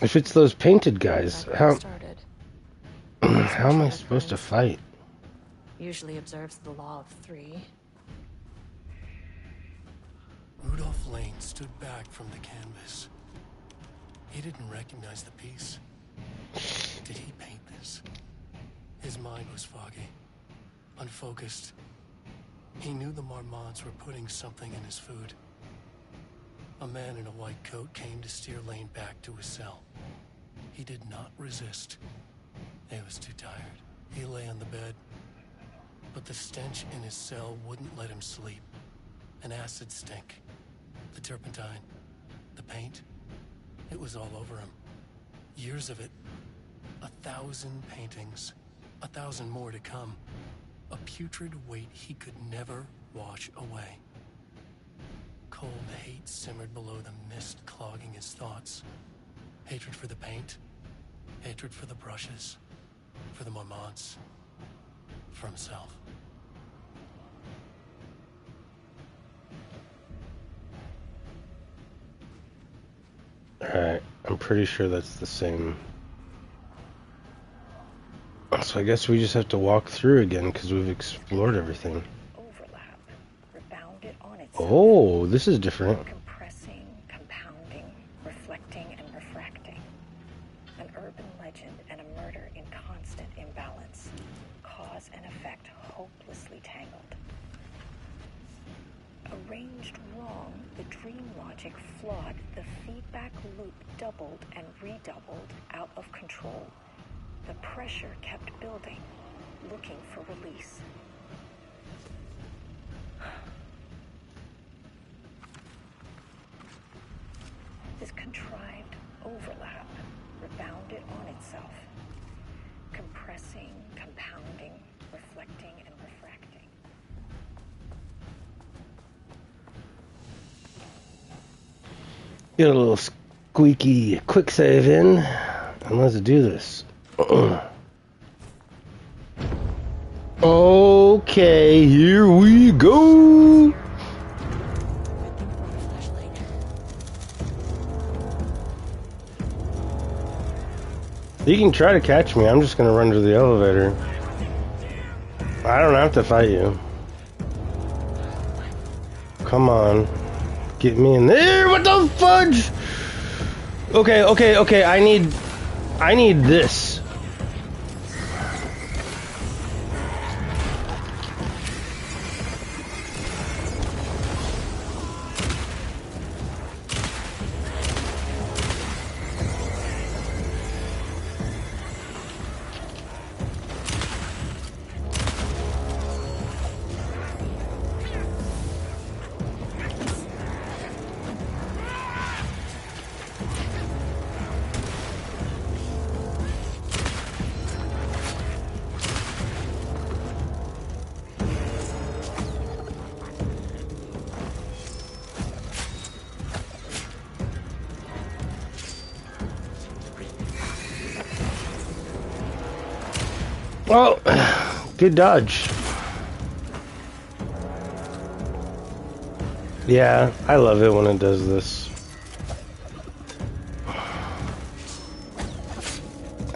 If it's those painted guys, how am I supposed to fight?
Usually observes the law of 3.
Rudolph Lane stood back from the canvas. He didn't recognize the piece. Did he paint this? His mind was foggy, unfocused. He knew the Marmots were putting something in his food. A man in a white coat came to steer Lane back to his cell. He did not resist. He was too tired. He lay on the bed, but the stench in his cell wouldn't let him sleep. An acid stink. The turpentine. The paint. It was all over him. Years of it. 1,000 paintings. 1,000 more to come. A putrid weight he could never wash away. Cold hate simmered below the mist clogging his thoughts. Hatred for the paint. Hatred for the brushes. For the Marmots. For himself.
Alright, I'm pretty sure that's the same. So I guess we just have to walk through again because we've explored everything.
Overlap, rebounded on itself.
Oh, this is different.
Compressing, compounding, reflecting, and refracting. An legend and a murder in constant imbalance. Cause and effect hopelessly tangled. Arranged wrong, the dream logic flawed, the feedback loop doubled and redoubled, out of control. The pressure kept building, looking for release. This contrived overlap rebounded on itself, compressing, compounding, reflecting, and refracting.
Get a little squeaky quick save in, and let's do this. Okay, here we go. You can try to catch me. I'm just gonna run to the elevator. I don't have to fight you. Come on. Get me in there. What the fudge? Okay. I need this. Oh, good dodge. Yeah, I love it when it does this.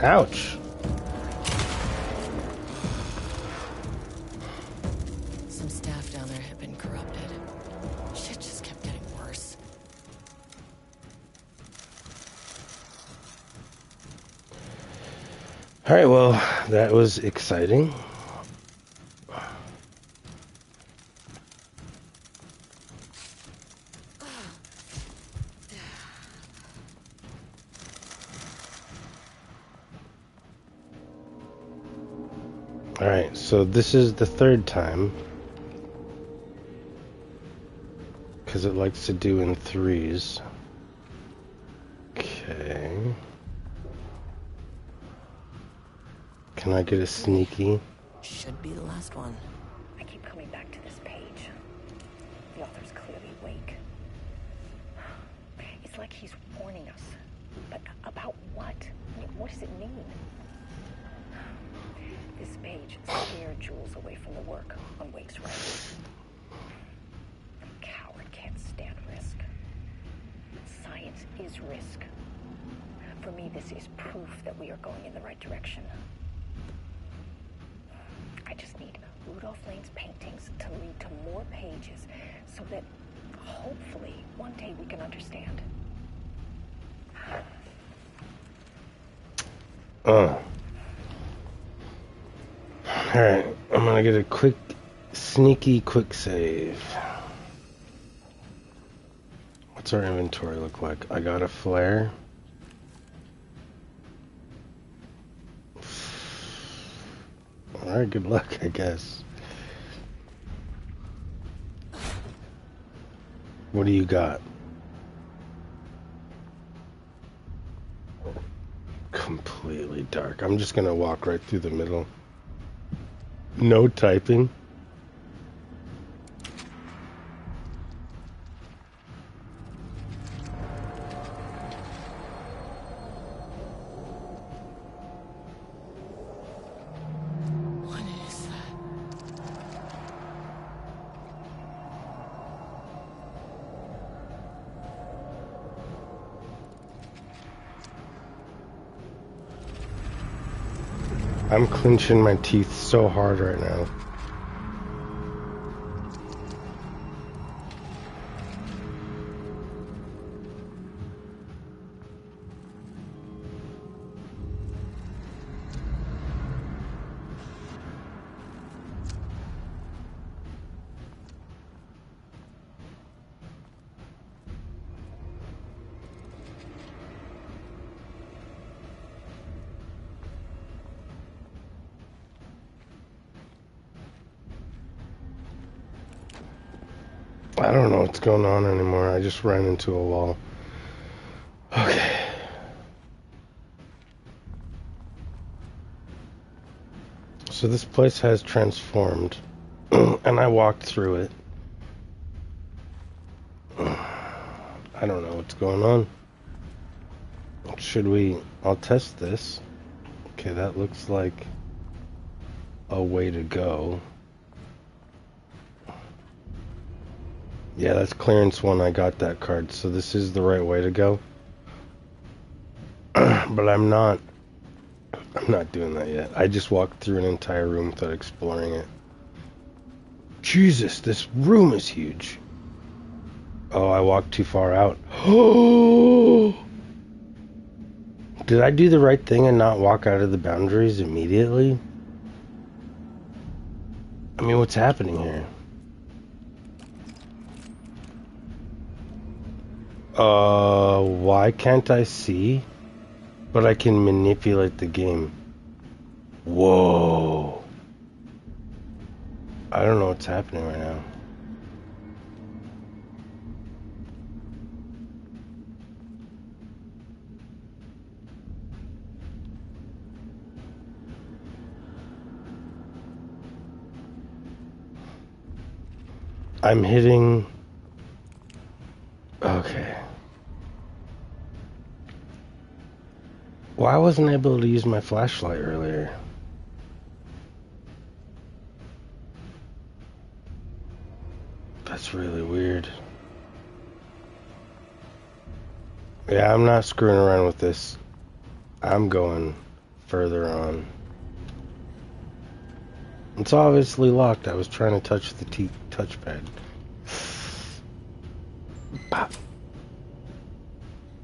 Ouch.
Some staff down there had been corrupted. Shit just kept getting worse.
Alright, well, that was exciting. Alright, so this is the third time. Because it likes to do in threes. Okay. Can I get a sneaky?
Should be the last one.
I keep coming back to this page. The author's clearly awake. It's like he's warning us. But about what? What does it mean? This page scared Jules away from the work on Wake's right. A coward can't stand risk. Science is risk. For me, this is proof that we are going in the right direction. I just need Rudolph Lane's paintings to lead to more pages so that hopefully one day we can understand.
Alright, I'm gonna get a quick, sneaky quick save. What's our inventory look like? I got a flare. Alright, good luck, I guess. What do you got? Completely dark. I'm just gonna walk right through the middle. No typing.
What is that?
I'm clenching my teeth so hard right now. I don't know what's going on anymore. I just ran into a wall. Okay. So this place has transformed, and I walked through it. I don't know what's going on. Should we... I'll test this. Okay, that looks like a way to go. Yeah, that's clearance one. I got that card, so this is the right way to go. But I'm not doing that yet. I just walked through an entire room without exploring it. Jesus, this room is huge. Oh, I walked too far out. Oh! Did I do the right thing and not walk out of the boundaries immediately? I mean, what's happening here? Why can't I see? But I can manipulate the game. Whoa. I don't know what's happening right now. I'm hitting... Okay. Why wasn't I able to use my flashlight earlier? That's really weird. Yeah, I'm not screwing around with this. I'm going further on. It's obviously locked. I was trying to touch the touchpad. Pop.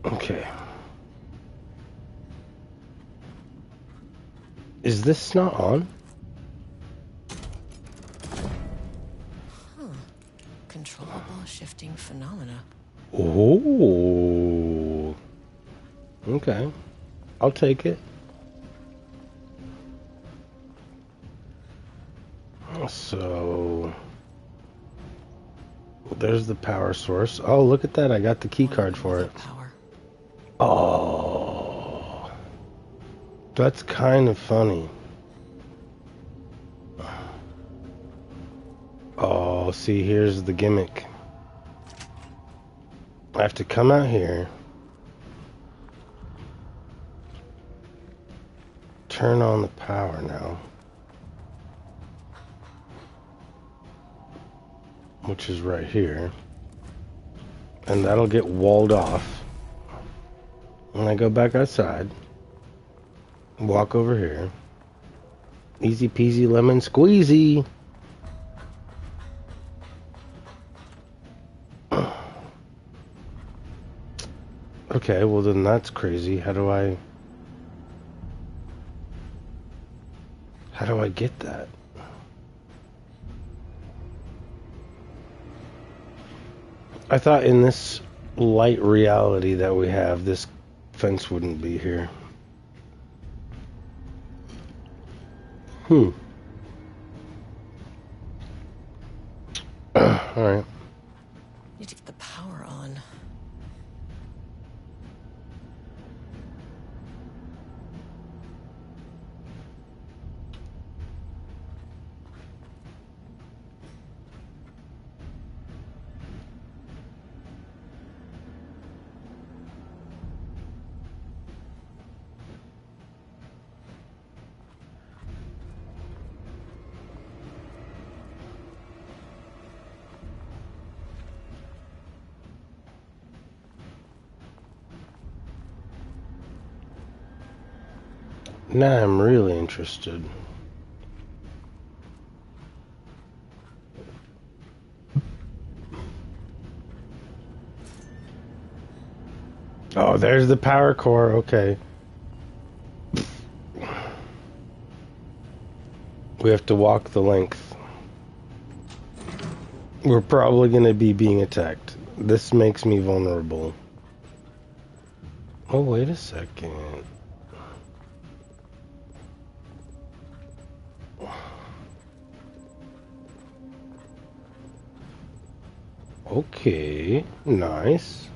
Okay. Is this not on?
Controllable shifting phenomena.
Oh. Okay. I'll take it. So there's the power source. Oh, look at that. I got the key card for it.
Power.
Oh. That's kind of funny. Oh, see, here's the gimmick. I have to come out here, turn on the power now, which is right here, and that'll get walled off. When I go back outside, walk over here, easy peasy lemon squeezy. Okay, well then that's crazy. How do I get that? I thought in this light reality that we have, this fence wouldn't be here. Alright.
Need to get the power on.
Now I'm really interested. Oh, there's the power core. Okay. We have to walk the length. We're probably going to be being attacked. This makes me vulnerable. Oh, wait a second. Okay, nice.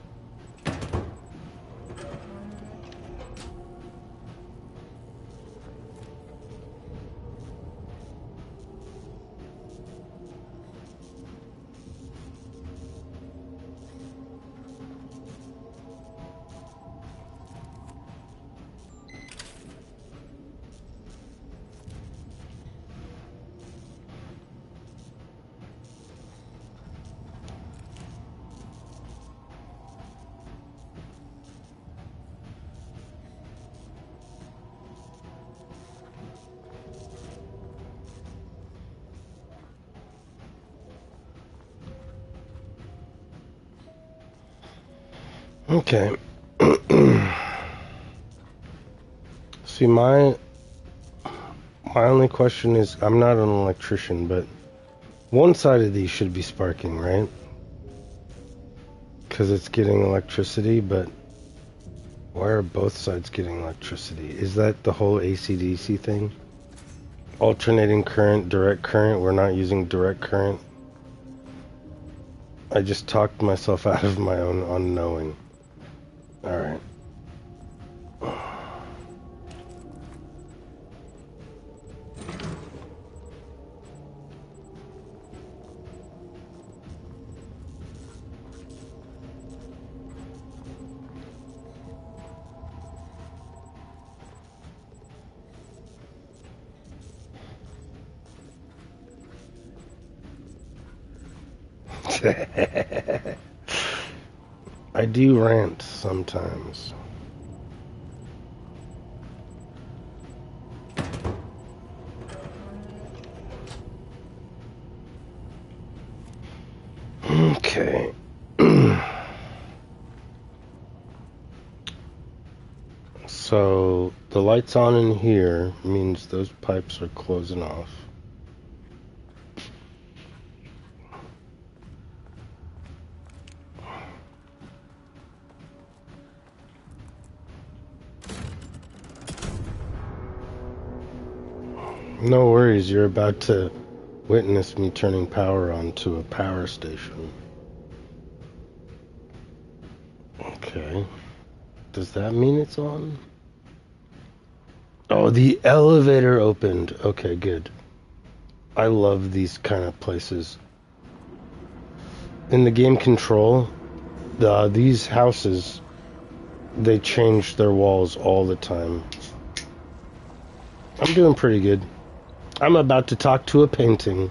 Okay. See, my only question is, I'm not an electrician, but one side of these should be sparking, right? Because it's getting electricity, but why are both sides getting electricity? Is that the whole AC/DC thing? Alternating current, direct current, we're not using direct current. I just talked myself out of my own unknowing. Alright. I do rant sometimes. Okay. So the lights on in here means those pipes are closing off. No worries, you're about to witness me turning power on to a power station. Okay. Does that mean it's on? Oh, the elevator opened. Okay, good. I love these kind of places. In the game Control, these houses, they change their walls all the time. I'm doing pretty good. I'm about to talk to a painting.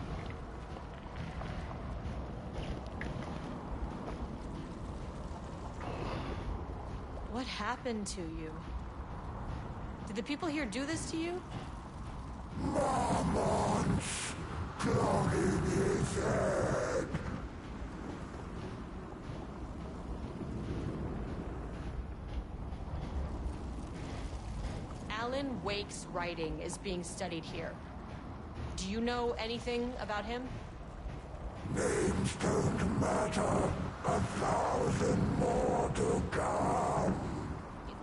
What happened to you? Did the people here do this to you? Alan Wake's writing is being studied here. Do you know anything about him?
Names don't matter. 1,000 more to come.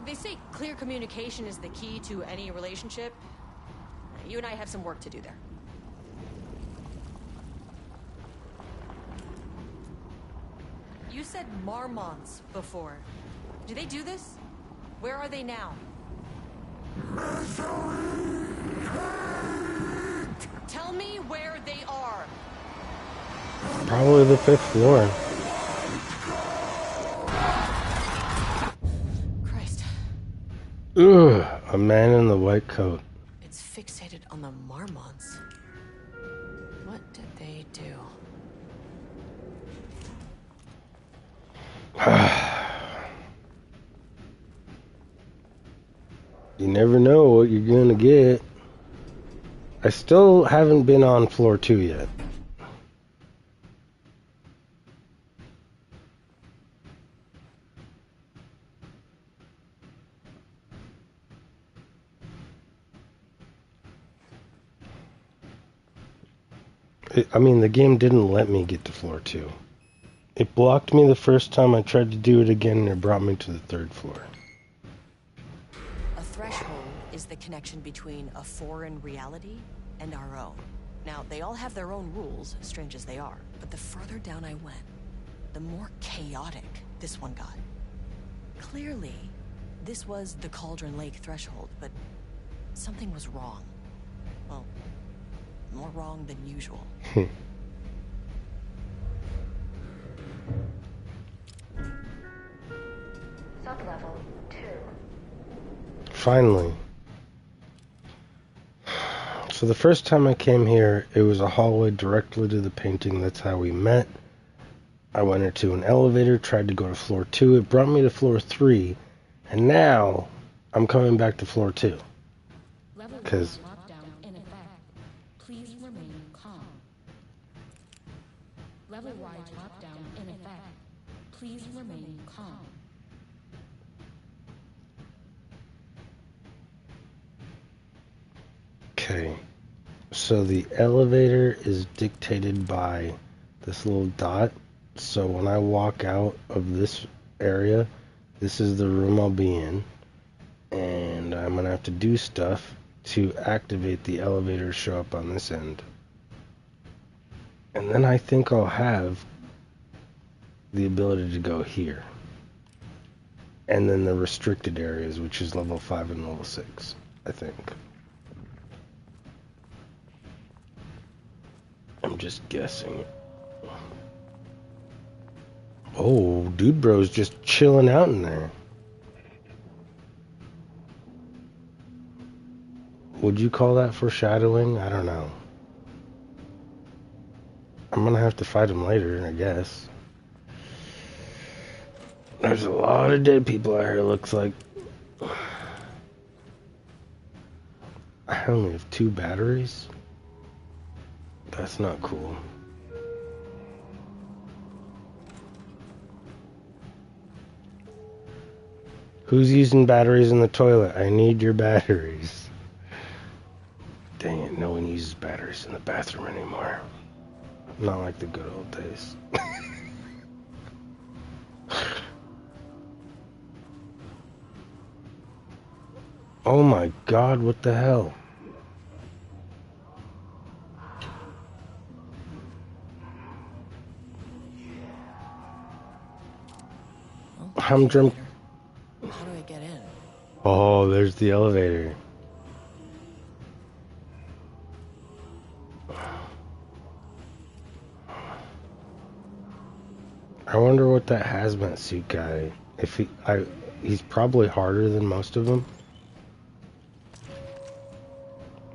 They say clear communication is the key to any relationship. You and I have some work to do there. You said marmots before. Do they do this? Where are they now? Tell me where they are.
Probably the 5th floor.
Christ.
Ugh, a man in the white coat.
It's fixated on the marmots. What did they do?
You never know what you're gonna get. I still haven't been on floor 2 yet. I mean, the game didn't let me get to floor 2. It blocked me the first time I tried to do it again, and it brought me to the 3rd floor.
A threshold is the connection between a foreign reality and our own. Now, they all have their own rules, strange as they are, but the further down I went, the more chaotic this one got. Clearly, this was the Cauldron Lake threshold, but something was wrong. Well, more wrong than usual.
Sublevel 2.
Finally. So the first time I came here, it was a hallway directly to the painting. That's how we met. I went into an elevator, tried to go to floor 2. It brought me to floor 3. And now, I'm coming back to floor 2. Because...
lockdown in effect. Please remain calm. Level-wide lockdown in effect. Please remain calm.
Okay. So the elevator is dictated by this little dot. So when I walk out of this area, this is the room I'll be in. And I'm going to have to do stuff to activate the elevator show up on this end. And then I think I'll have the ability to go here. And then the restricted areas, which is level 5 and level 6, I think. I'm just guessing. Oh, Dude Bro's just chilling out in there. Would you call that foreshadowing? I don't know. I'm gonna have to fight him later, I guess. There's a lot of dead people out here, looks like. I only have 2 batteries? That's not cool. Who's using batteries in the toilet? I need your batteries. Dang it, no one uses batteries in the bathroom anymore. Not like the good old days. Oh my god, what the hell?
Well,
I'm drunk.
how do I get in?
Oh, there's the elevator. I wonder what that hazmat suit guy, if he's probably harder than most of them.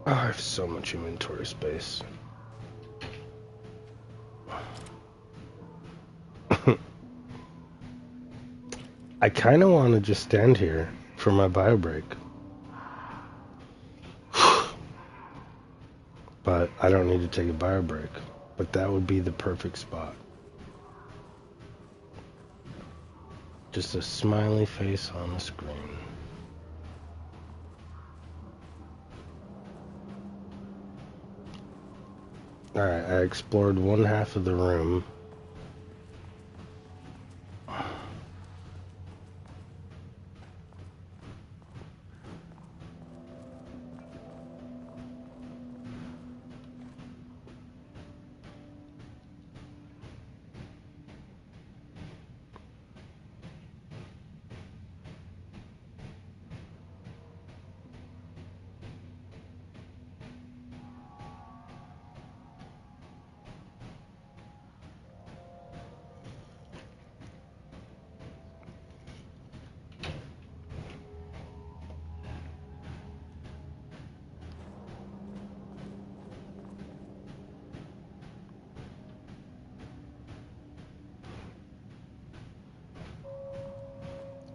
Oh, I have so much inventory space. I kind of want to just stand here for my bio break. But I don't need to take a bio break. But that would be the perfect spot. Just a smiley face on the screen. Alright, I explored one half of the room.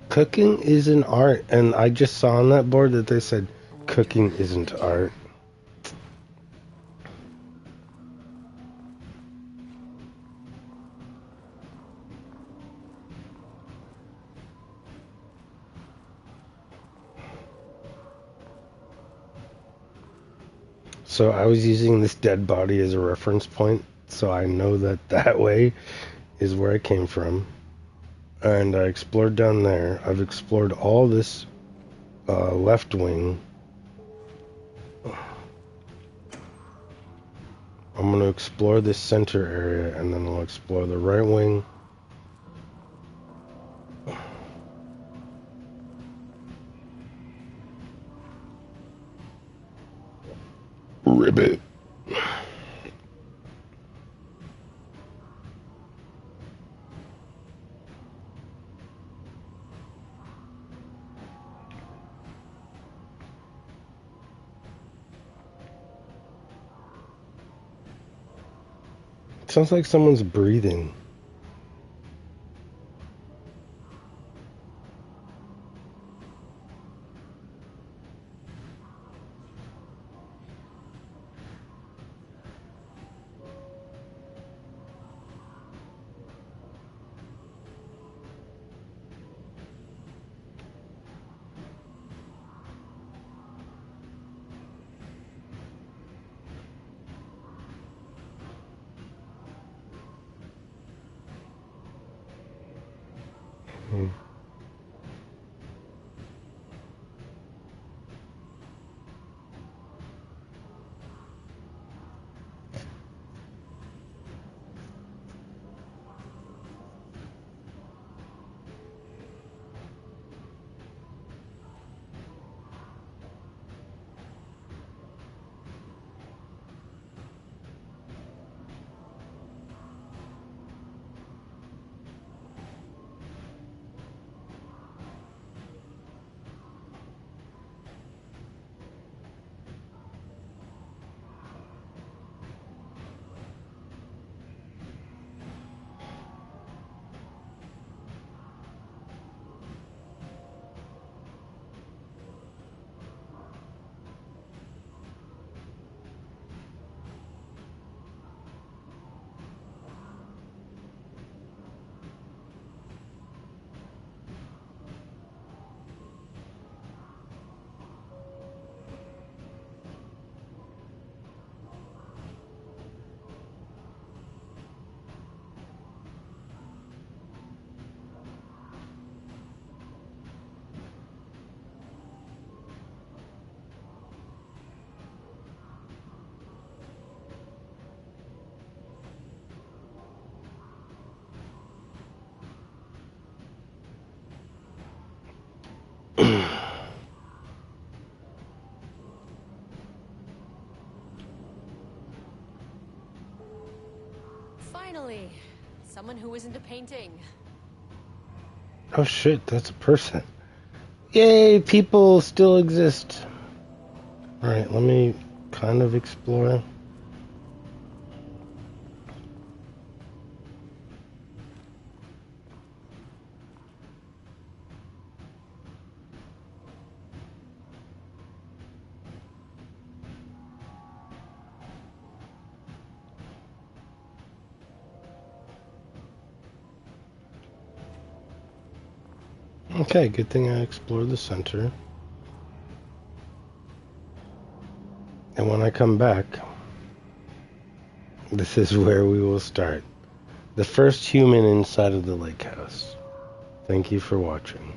Cooking is an art, and I just saw on that board that they said cooking isn't art. So I was using this dead body as a reference point, so I know that that way is where I came from. And I explored down there. I've explored all this left wing. I'm going to explore this center area, and then I'll explore the right wing, ribbit. Sounds like someone's breathing.
Finally, someone who isn't a painting.
Oh shit, that's a person. Yay, people still exist. Alright, let me kind of explore. Okay, good thing I explored the center. And when I come back, this is where we will start. The first human inside of the lake house. Thank you for watching.